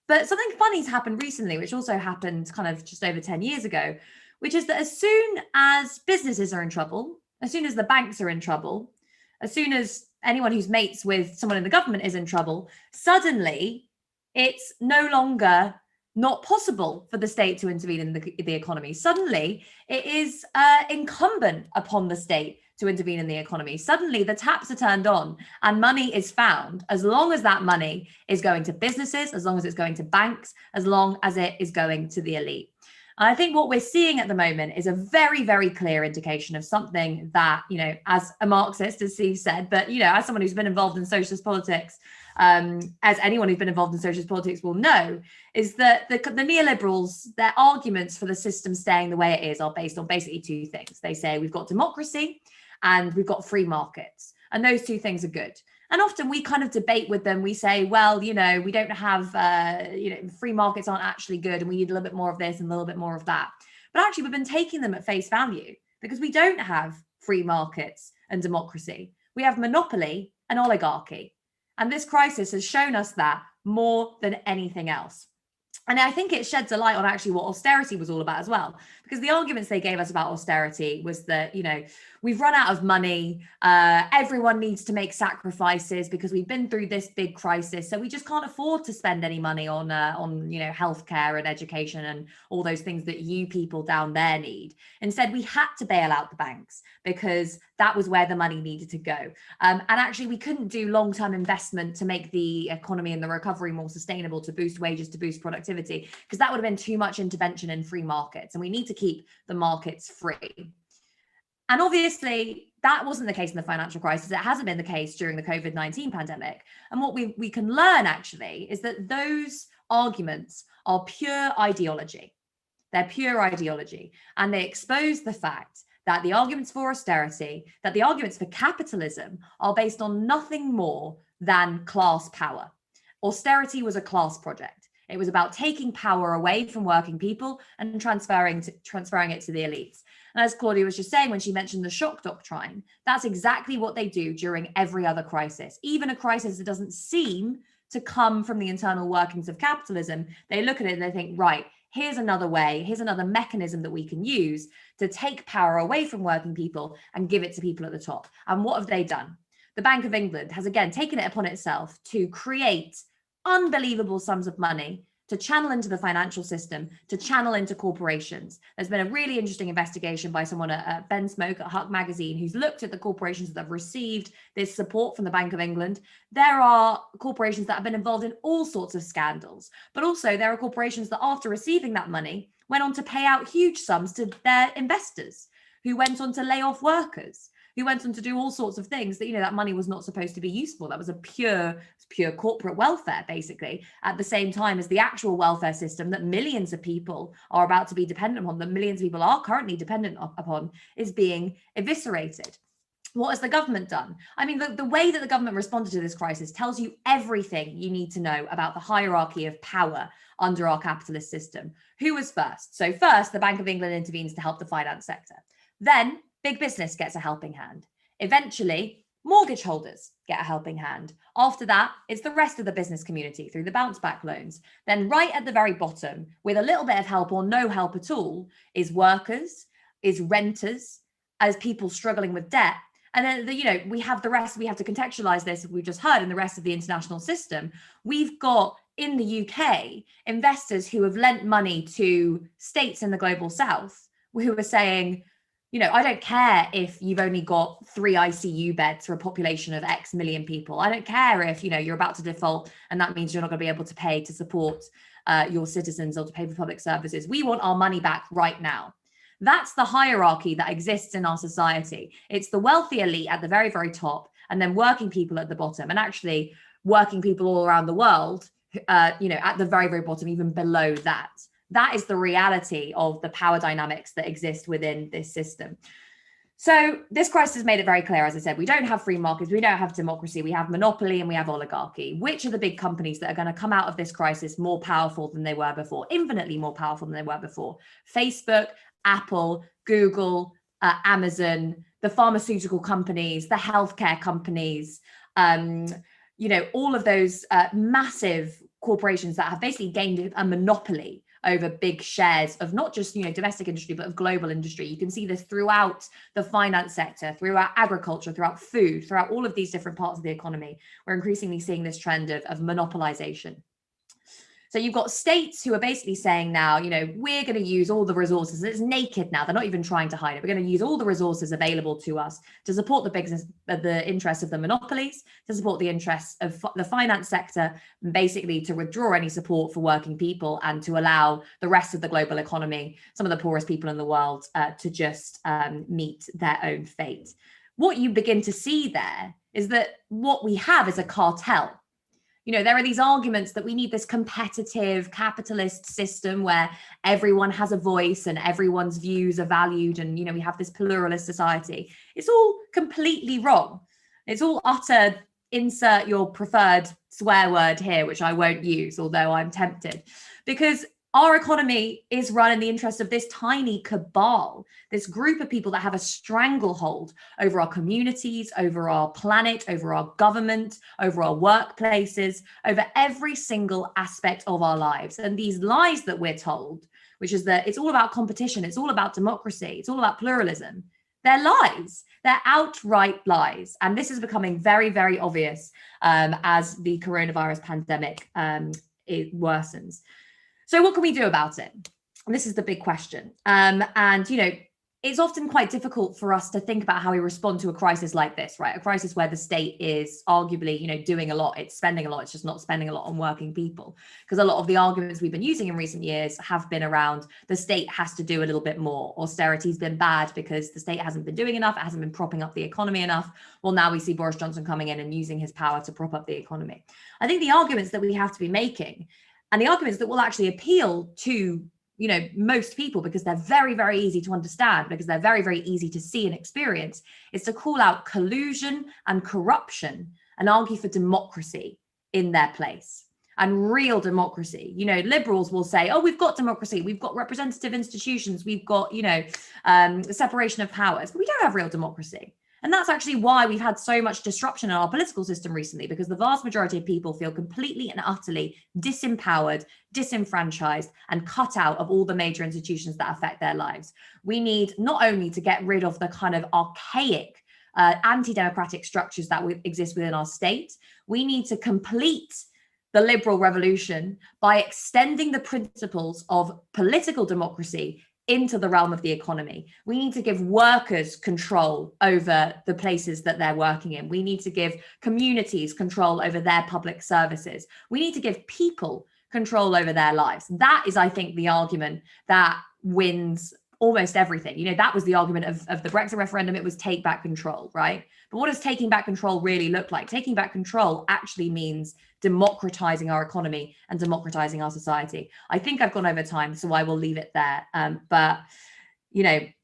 But something funny's happened recently, which also happened kind of just over 10 years ago, which is that as soon as businesses are in trouble, as soon as the banks are in trouble, as soon as anyone who's mates with someone in the government is in trouble, suddenly it's no longer not possible for the state to intervene in the economy. Suddenly, it is incumbent upon the state to intervene in the economy. Suddenly, the taps are turned on and money is found, as long as that money is going to businesses, as long as it's going to banks, as long as it is going to the elite. And I think what we're seeing at the moment is a very, very clear indication of something that, you know, as a Marxist, as Steve said, but, you know, as someone who's been involved in socialist politics, as anyone who's been involved in socialist politics will know, is that the neoliberals, their arguments for the system staying the way it is are based on basically two things. They say we've got democracy and we've got free markets, and those two things are good. And often we kind of debate with them. We say, well, you know, we don't have, free markets aren't actually good and we need a little bit more of this and a little bit more of that. But actually, we've been taking them at face value because we don't have free markets and democracy. We have monopoly and oligarchy. And this crisis has shown us that more than anything else. And I think it sheds a light on actually what austerity was all about as well, because the arguments they gave us about austerity was that, you know, we've run out of money, everyone needs to make sacrifices because we've been through this big crisis, so we just can't afford to spend any money on healthcare and education and all those things that you people down there need. Instead, we had to bail out the banks because that was where the money needed to go. And actually, we couldn't do long-term investment to make the economy and the recovery more sustainable, to boost wages, to boost productivity, because that would have been too much intervention in free markets. And we need to keep the markets free. And obviously, that wasn't the case in the financial crisis. It hasn't been the case during the COVID-19 pandemic. And what we can learn, actually, is that those arguments are pure ideology. They're pure ideology. And they expose the fact that the arguments for austerity, that the arguments for capitalism are based on nothing more than class power. Austerity was a class project. It was about taking power away from working people and transferring it to the elites. And as Claudia was just saying when she mentioned the shock doctrine, that's exactly what they do during every other crisis. Even a crisis that doesn't seem to come from the internal workings of capitalism, they look at it and they think, right, here's another way, here's another mechanism that we can use to take power away from working people and give it to people at the top. And what have they done? The Bank of England has again taken it upon itself to create unbelievable sums of money to channel into the financial system, to channel into corporations. There's been a really interesting investigation by someone at Ben Smoke at Huck Magazine who's looked at the corporations that have received this support from the Bank of England. There are corporations that have been involved in all sorts of scandals, but also there are corporations that after receiving that money went on to pay out huge sums to their investors, who went on to lay off workers, who went on to do all sorts of things that, you know, that money was not supposed to be useful. That was a pure corporate welfare, basically, at the same time as the actual welfare system that millions of people are about to be dependent on, that millions of people are currently dependent upon, is being eviscerated. What has the government done? I mean, the way that the government responded to this crisis tells you everything you need to know about the hierarchy of power under our capitalist system. Who was first? So first, the Bank of England intervenes to help the finance sector. Then big business gets a helping hand. Eventually, mortgage holders get a helping hand. After that, it's the rest of the business community through the bounce back loans. Then right at the very bottom, with a little bit of help or no help at all, is workers, is renters, as people struggling with debt. And then, we have the rest. We have to contextualize this. We've just heard in the rest of the international system, we've got in the UK investors who have lent money to states in the global south who are saying, I don't care if you've only got 3 ICU beds for a population of X million people. I don't care if, you're about to default and that means you're not going to be able to pay to support your citizens or to pay for public services. We want our money back right now. That's the hierarchy that exists in our society. It's the wealthy elite at the very, very top, and then working people at the bottom, and actually working people all around the world, at the very, very bottom, even below that. That is the reality of the power dynamics that exist within this system. So this crisis has made it very clear, as I said, we don't have free markets, we don't have democracy, we have monopoly and we have oligarchy. Which are the big companies that are going to come out of this crisis more powerful than they were before, infinitely more powerful than they were before? Facebook, Apple, Google, Amazon, the pharmaceutical companies, the healthcare companies, all of those massive corporations that have basically gained a monopoly over big shares of not just domestic industry, but of global industry. You can see this throughout the finance sector, throughout agriculture, throughout food, throughout all of these different parts of the economy. We're increasingly seeing this trend of monopolization. So you've got states who are basically saying now, we're going to use all the resources. It's naked now. They're not even trying to hide it. We're going to use all the resources available to us to support the business, the interests of the monopolies, to support the interests of the finance sector, and basically to withdraw any support for working people and to allow the rest of the global economy, some of the poorest people in the world, to just meet their own fate. What you begin to see there is that what we have is a cartel. There are these arguments that we need this competitive capitalist system where everyone has a voice and everyone's views are valued, and we have this pluralist society. It's all completely wrong. It's all utter, insert your preferred swear word here, which I won't use, although I'm tempted, because our economy is run in the interest of this tiny cabal, this group of people that have a stranglehold over our communities, over our planet, over our government, over our workplaces, over every single aspect of our lives. And these lies that we're told, which is that it's all about competition, it's all about democracy, it's all about pluralism, they're lies. They're outright lies. And this is becoming very, very obvious as the coronavirus pandemic it worsens. So what can we do about it? And this is the big question. It's often quite difficult for us to think about how we respond to a crisis like this, right? A crisis where the state is arguably, doing a lot, it's spending a lot, it's just not spending a lot on working people. Because a lot of the arguments we've been using in recent years have been around the state has to do a little bit more. Austerity's been bad because the state hasn't been doing enough, it hasn't been propping up the economy enough. Well, now we see Boris Johnson coming in and using his power to prop up the economy. I think the arguments that we have to be making, and the arguments that will actually appeal to most people, because they're very, very easy to understand, because they're very, very easy to see and experience, is to call out collusion and corruption and argue for democracy in their place, and real democracy. Liberals will say, oh, we've got democracy, we've got representative institutions, we've got, separation of powers, but we don't have real democracy. And that's actually why we've had so much disruption in our political system recently, because the vast majority of people feel completely and utterly disempowered, disenfranchised, and cut out of all the major institutions that affect their lives. We need not only to get rid of the kind of archaic, anti-democratic structures that exist within our state, we need to complete the liberal revolution by extending the principles of political democracy into the realm of the economy. We need to give workers control over the places that they're working in. We need to give communities control over their public services. We need to give people control over their lives. That is, I think, the argument that wins almost everything. That was the argument of the Brexit referendum. It was take back control, right? But what does taking back control really look like? Taking back control actually means democratizing our economy and democratizing our society. I think I've gone over time, so I will leave it there. But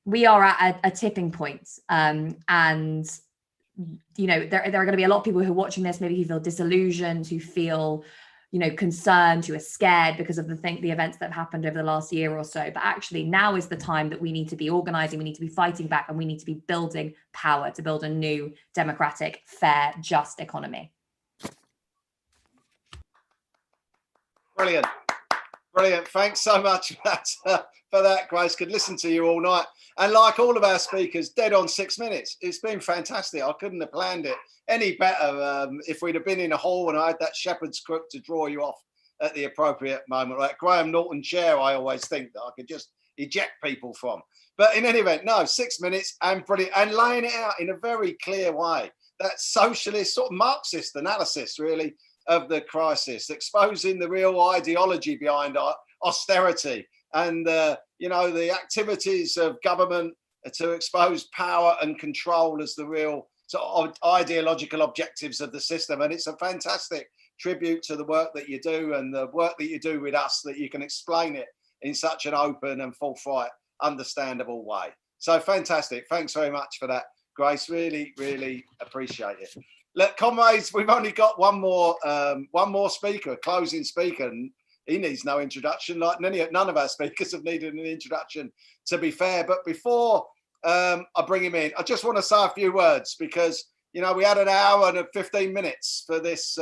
we are at a tipping point, and you know, there are going to be a lot of people who are watching this, maybe who feel disillusioned, who feel, you know, concerned, who are scared because of the events that have happened over the last year or so. But actually now is the time that we need to be organising, we need to be fighting back, and we need to be building power to build a new democratic, fair, just economy. Brilliant. Brilliant. Thanks so much for that, Grace. Could listen to you all night. And like all of our speakers, dead on 6 minutes. It's been fantastic. I couldn't have planned it any better if we'd have been in a hall and I had that shepherd's crook to draw you off at the appropriate moment. Like Graham Norton chair, I always think that I could just eject people from. But in any event, no, 6 minutes and brilliant. And laying it out in a very clear way. That socialist, sort of Marxist analysis, really, of the crisis, exposing the real ideology behind austerity and you know, the activities of government to expose power and control as the real sort of ideological objectives of the system. And it's a fantastic tribute to the work that you do and the work that you do with us, that you can explain it in such an open and forthright, understandable way. So fantastic. Thanks very much for that, Grace. Really, really appreciate it. Look, comrades, we've only got one more speaker, a closing speaker, and he needs no introduction. Like none of our speakers have needed an introduction, to be fair. But before I bring him in, I just want to say a few words, because you know we had an hour and 15 minutes for this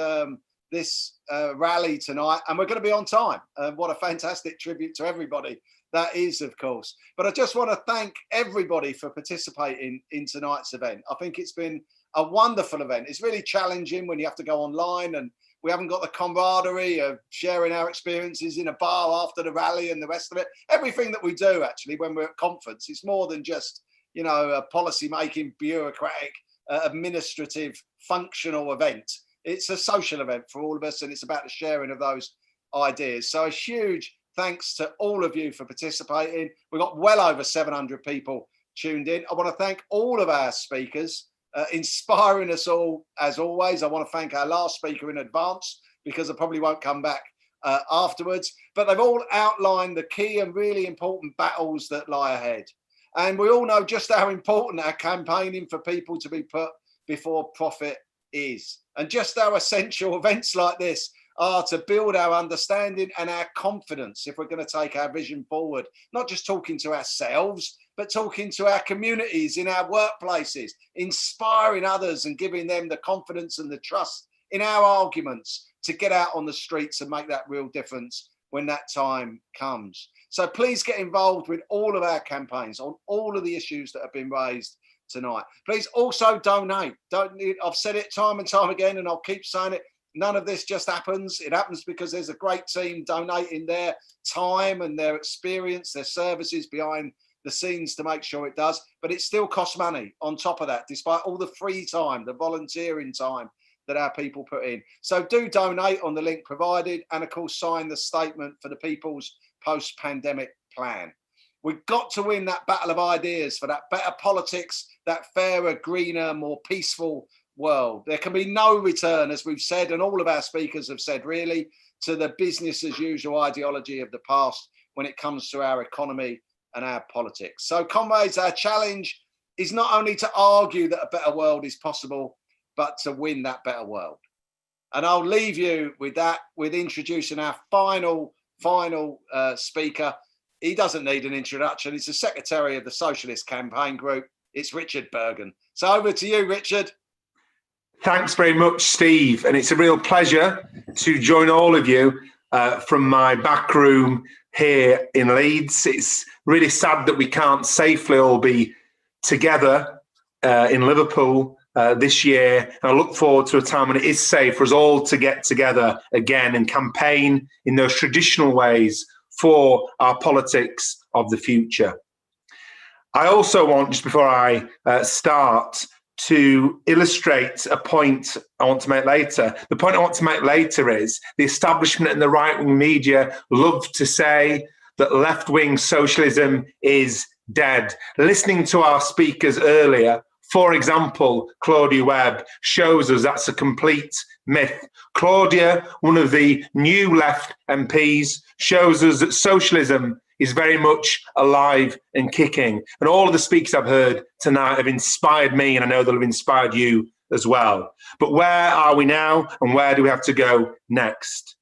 rally tonight, and we're going to be on time. What a fantastic tribute to everybody that is, of course. But I just want to thank everybody for participating in tonight's event. I think it's been a wonderful event. It's really challenging when you have to go online, and we haven't got the camaraderie of sharing our experiences in a bar after the rally and the rest of it. Everything that we do, actually, when we're at conference, it's more than just, you know, a policy-making, bureaucratic, administrative, functional event. It's a social event for all of us, and it's about the sharing of those ideas. So a huge thanks to all of you for participating. We've got well over 700 people tuned in. I want to thank all of our speakers, inspiring us all as always. I want to thank our last speaker in advance, because I probably won't come back afterwards, but they've all outlined the key and really important battles that lie ahead. And we all know just how important our campaigning for people to be put before profit is, and just how essential events like this are to build our understanding and our confidence if we're going to take our vision forward, not just talking to ourselves, but talking to our communities, in our workplaces, inspiring others and giving them the confidence and the trust in our arguments to get out on the streets and make that real difference when that time comes. So please get involved with all of our campaigns on all of the issues that have been raised tonight. Please also donate. I've said it time and time again, and I'll keep saying it. None of this just happens. It happens because there's a great team donating their time and their experience, their services behind the scenes to make sure it does. But it still costs money on top of that, despite all the free time, the volunteering time that our people put in. So do donate on the link provided, and of course sign the statement for the People's Post-Pandemic Plan. We've got to win that battle of ideas for that better politics, that fairer, greener, more peaceful world. There can be no return, as we've said, and all of our speakers have said, really, to the business as usual ideology of the past when it comes to our economy and our politics. So, comrades, our challenge is not only to argue that a better world is possible, but to win that better world. And I'll leave you with that, with introducing our final speaker. He doesn't need an introduction. He's the secretary of the Socialist Campaign Group. It's Richard Burgon. So over to you, Richard. Thanks very much, Steve. And it's a real pleasure to join all of you from my back room here in Leeds. It's really sad that we can't safely all be together in Liverpool this year. And I look forward to a time when it is safe for us all to get together again and campaign in those traditional ways for our politics of the future. I also want, just before I start, to illustrate a point I want to make later. The point I want to make later is the establishment and the right-wing media love to say that left-wing socialism is dead. Listening to our speakers earlier, for example, Claudia Webbe, shows us that's a complete myth. Claudia, one of the new left MPs, shows us that socialism is very much alive and kicking. And all of the speakers I've heard tonight have inspired me, and I know they'll have inspired you as well. But where are we now, and where do we have to go next?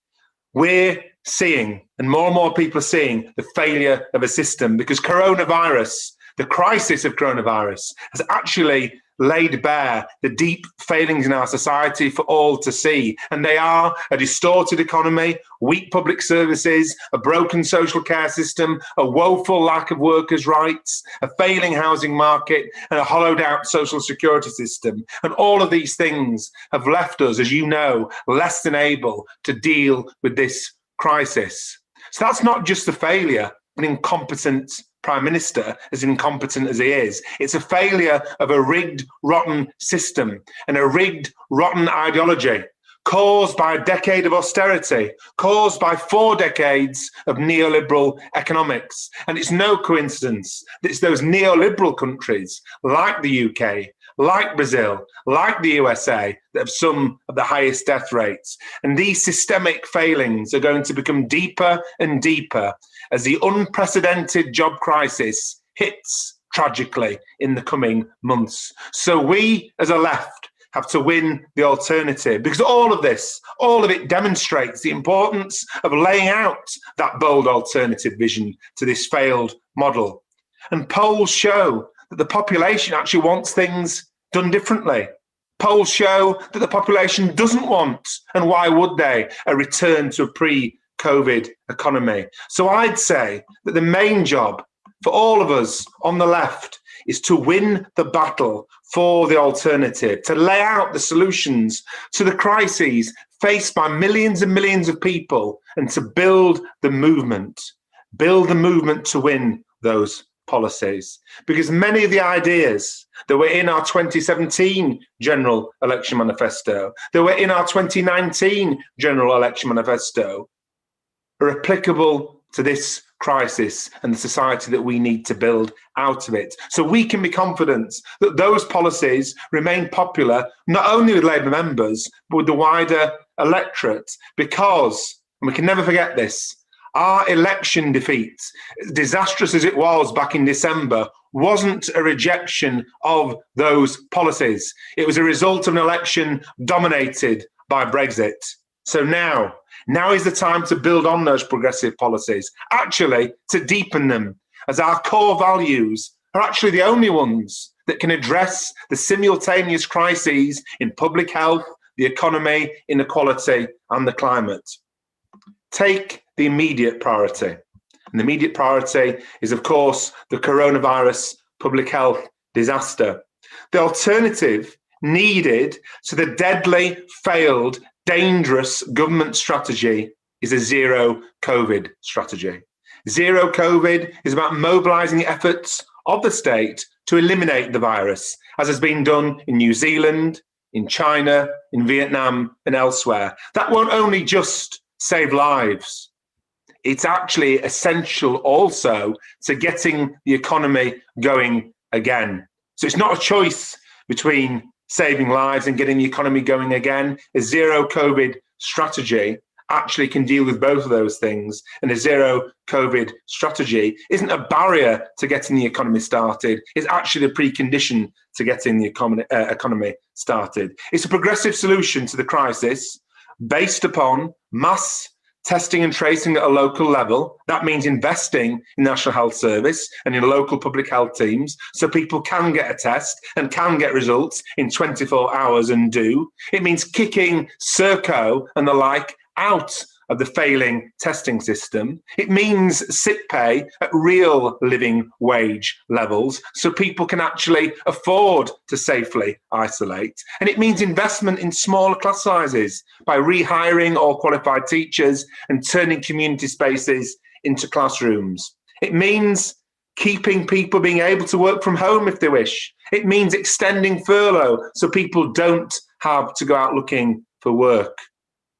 We're seeing, and more people are seeing, the failure of a system, because coronavirus, the crisis of coronavirus, has actually laid bare the deep failings in our society for all to see. And they are a distorted economy, weak public services, a broken social care system, a woeful lack of workers' rights, a failing housing market, and a hollowed out social security system. And all of these things have left us, as you know, less than able to deal with this crisis. So that's not just the failure of an incompetent Prime Minister, as incompetent as he is. It's a failure of a rigged, rotten system and a rigged, rotten ideology caused by a decade of austerity, caused by 4 decades of neoliberal economics. And it's no coincidence that it's those neoliberal countries like the UK, like Brazil, like the USA, that have some of the highest death rates. And these systemic failings are going to become deeper and deeper as the unprecedented job crisis hits tragically in the coming months. So we, as a left, have to win the alternative, because all of it demonstrates the importance of laying out that bold alternative vision to this failed model. And polls show that the population actually wants things done differently. Polls show that the population doesn't want, and why would they, a return to a pre-COVID economy. So I'd say that the main job for all of us on the left is to win the battle for the alternative, to lay out the solutions to the crises faced by millions and millions of people, and to build the movement to win those policies. Because many of the ideas that were in our 2017 general election manifesto, that were in our 2019 general election manifesto, are applicable to this crisis and the society that we need to build out of it. So we can be confident that those policies remain popular, not only with Labour members, but with the wider electorate, because, and we can never forget this, our election defeat, disastrous as it was back in December, wasn't a rejection of those policies. It was a result of an election dominated by Brexit. So now is the time to build on those progressive policies, actually to deepen them, as our core values are actually the only ones that can address the simultaneous crises in public health, the economy, inequality, and the climate. Take the immediate priority. And the immediate priority is, of course, the coronavirus public health disaster. The alternative needed to the deadly, failed, dangerous government strategy is a zero COVID strategy. Zero COVID is about mobilising the efforts of the state to eliminate the virus, as has been done in New Zealand, in China, in Vietnam, and elsewhere. That won't only just save lives, it's actually essential also to getting the economy going again. So it's not a choice between saving lives and getting the economy going again. A zero COVID strategy actually can deal with both of those things. And a zero COVID strategy isn't a barrier to getting the economy started. It's actually the precondition to getting the economy started. It's a progressive solution to the crisis based upon mass testing and tracing at a local level. That means investing in National Health Service and in local public health teams so people can get a test and can get results in 24 hours and do. It means kicking Serco and the like out of the failing testing system. It means sick pay at real living wage levels so people can actually afford to safely isolate. And it means investment in smaller class sizes by rehiring all qualified teachers and turning community spaces into classrooms. It means keeping people being able to work from home if they wish. It means extending furlough so people don't have to go out looking for work.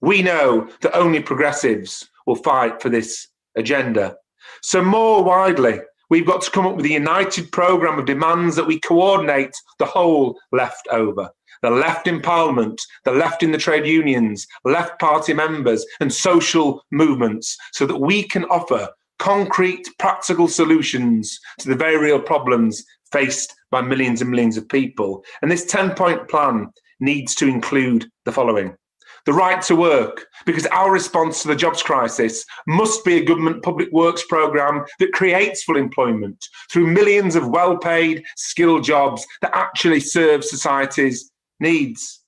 We know that only progressives will fight for this agenda. So more widely, we've got to come up with a united programme of demands that we coordinate the whole left over. The left in Parliament, the left in the trade unions, left party members and social movements, so that we can offer concrete, practical solutions to the very real problems faced by millions and millions of people. And this 10-point plan needs to include the following. The right to work, because our response to the jobs crisis must be a government public works programme that creates full employment through millions of well-paid, skilled jobs that actually serve society's needs.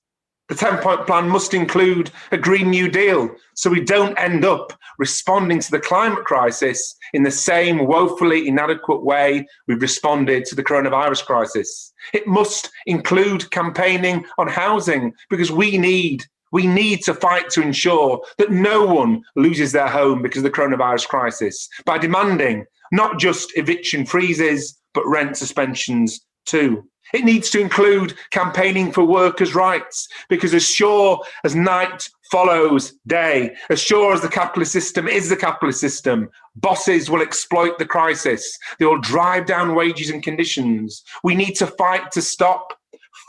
The 10-point plan must include a Green New Deal, so we don't end up responding to the climate crisis in the same woefully inadequate way we've responded to the coronavirus crisis. It must include campaigning on housing, because we need to fight to ensure that no one loses their home because of the coronavirus crisis by demanding not just eviction freezes, but rent suspensions too. It needs to include campaigning for workers' rights, because as sure as night follows day, as sure as the capitalist system is the capitalist system, bosses will exploit the crisis. They will drive down wages and conditions. We need to fight to stop,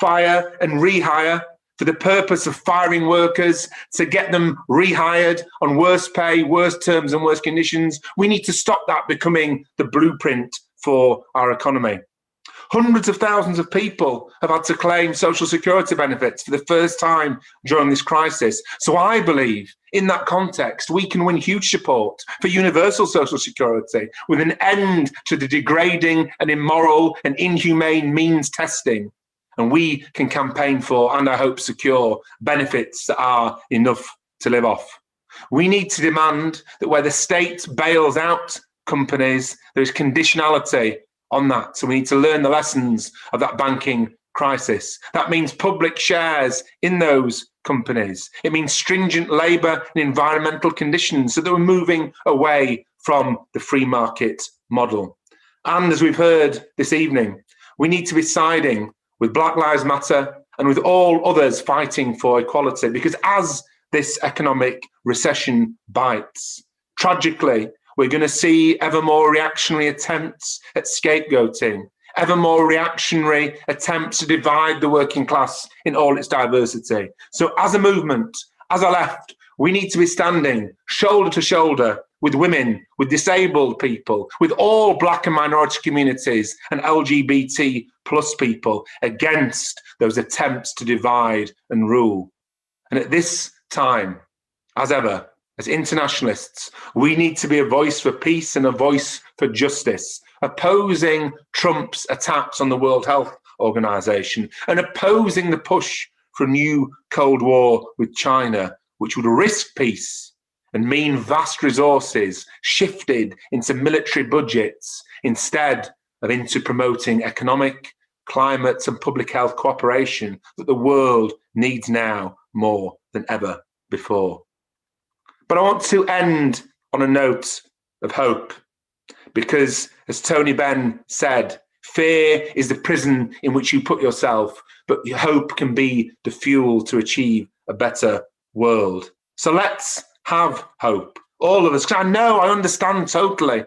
fire and rehire for the purpose of firing workers, to get them rehired on worse pay, worse terms and worse conditions. We need to stop that becoming the blueprint for our economy. Hundreds of thousands of people have had to claim social security benefits for the first time during this crisis. So I believe in that context, we can win huge support for universal social security with an end to the degrading and immoral and inhumane means testing. And we can campaign for, and I hope secure, benefits that are enough to live off. We need to demand that where the state bails out companies, there is conditionality on that. So we need to learn the lessons of that banking crisis. That means public shares in those companies. It means stringent labour and environmental conditions, so that we're moving away from the free market model. And as we've heard this evening, we need to be siding with Black Lives Matter and with all others fighting for equality, because as this economic recession bites, tragically, we're going to see ever more reactionary attempts at scapegoating, ever more reactionary attempts to divide the working class in all its diversity. So as a movement, as a left, we need to be standing shoulder to shoulder with women, with disabled people, with all Black and minority communities and LGBT plus people against those attempts to divide and rule. And at this time, as ever, as internationalists, we need to be a voice for peace and a voice for justice, opposing Trump's attacks on the World Health Organization and opposing the push for a new Cold War with China, which would risk peace and mean vast resources shifted into military budgets instead of into promoting economic, climate and public health cooperation that the world needs now more than ever before. But I want to end on a note of hope, because as Tony Benn said, fear is the prison in which you put yourself, but your hope can be the fuel to achieve a better world. So let's have hope, all of us. 'Cause I understand totally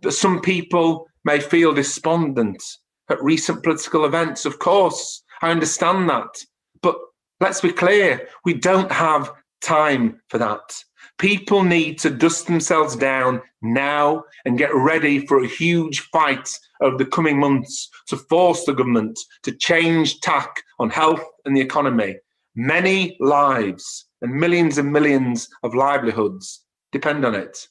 that some people may feel despondent at recent political events. Of course, I understand that. But let's be clear, we don't have time for that. People need to dust themselves down now and get ready for a huge fight over the coming months to force the government to change tack on health and the economy. Many lives and millions of livelihoods depend on it.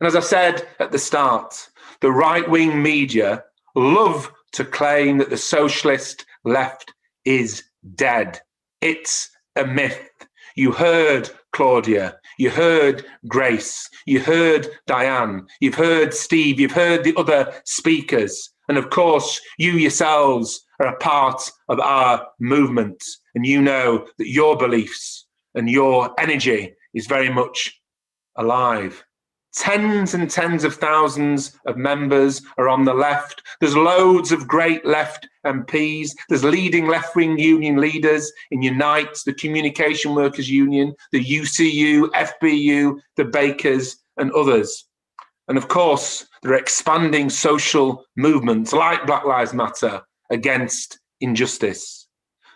And as I said at the start, the right-wing media love to claim that the socialist left is dead. It's a myth. You heard Claudia, you heard Grace, you heard Diane, you've heard Steve, you've heard the other speakers. And of course, you yourselves are a part of our movement, and you know that your beliefs and your energy is very much alive. Tens and tens of thousands of members are on the left. There's loads of great left MPs. There's leading left-wing union leaders in Unite, the Communication Workers Union, the UCU, FBU, the Bakers, and others. And of course, there are expanding social movements like Black Lives Matter against injustice.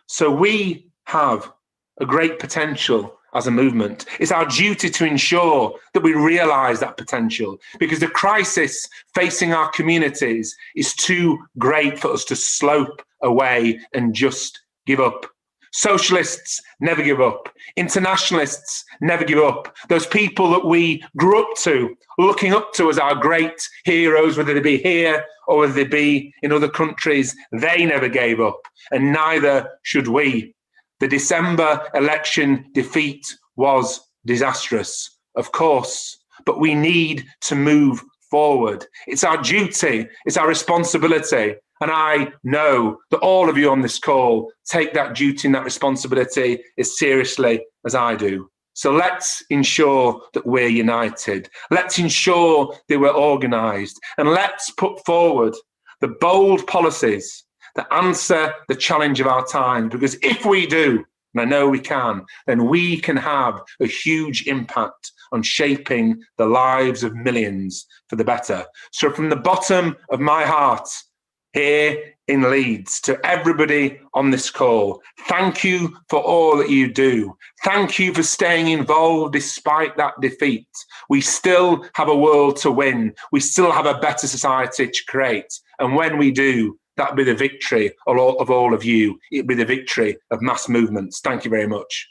So we have a great potential as a movement. It's our duty to ensure that we realise that potential, because the crisis facing our communities is too great for us to slope away and just give up. Socialists never give up. Internationalists never give up. Those people that we grew up to, looking up to as our great heroes, whether they be here or whether they be in other countries, they never gave up, and neither should we. The December election defeat was disastrous, of course, but we need to move forward. It's our duty, it's our responsibility. And I know that all of you on this call take that duty and that responsibility as seriously as I do. So let's ensure that we're united. Let's ensure that we're organised. And let's put forward the bold policies that answer the challenge of our time. Because if we do, and I know we can, then we can have a huge impact on shaping the lives of millions for the better. So from the bottom of my heart, here in Leeds, to everybody on this call, thank you for all that you do. Thank you for staying involved despite that defeat. We still have a world to win. We still have a better society to create. And when we do, that'll be the victory of all of you. It'll be the victory of mass movements. Thank you very much.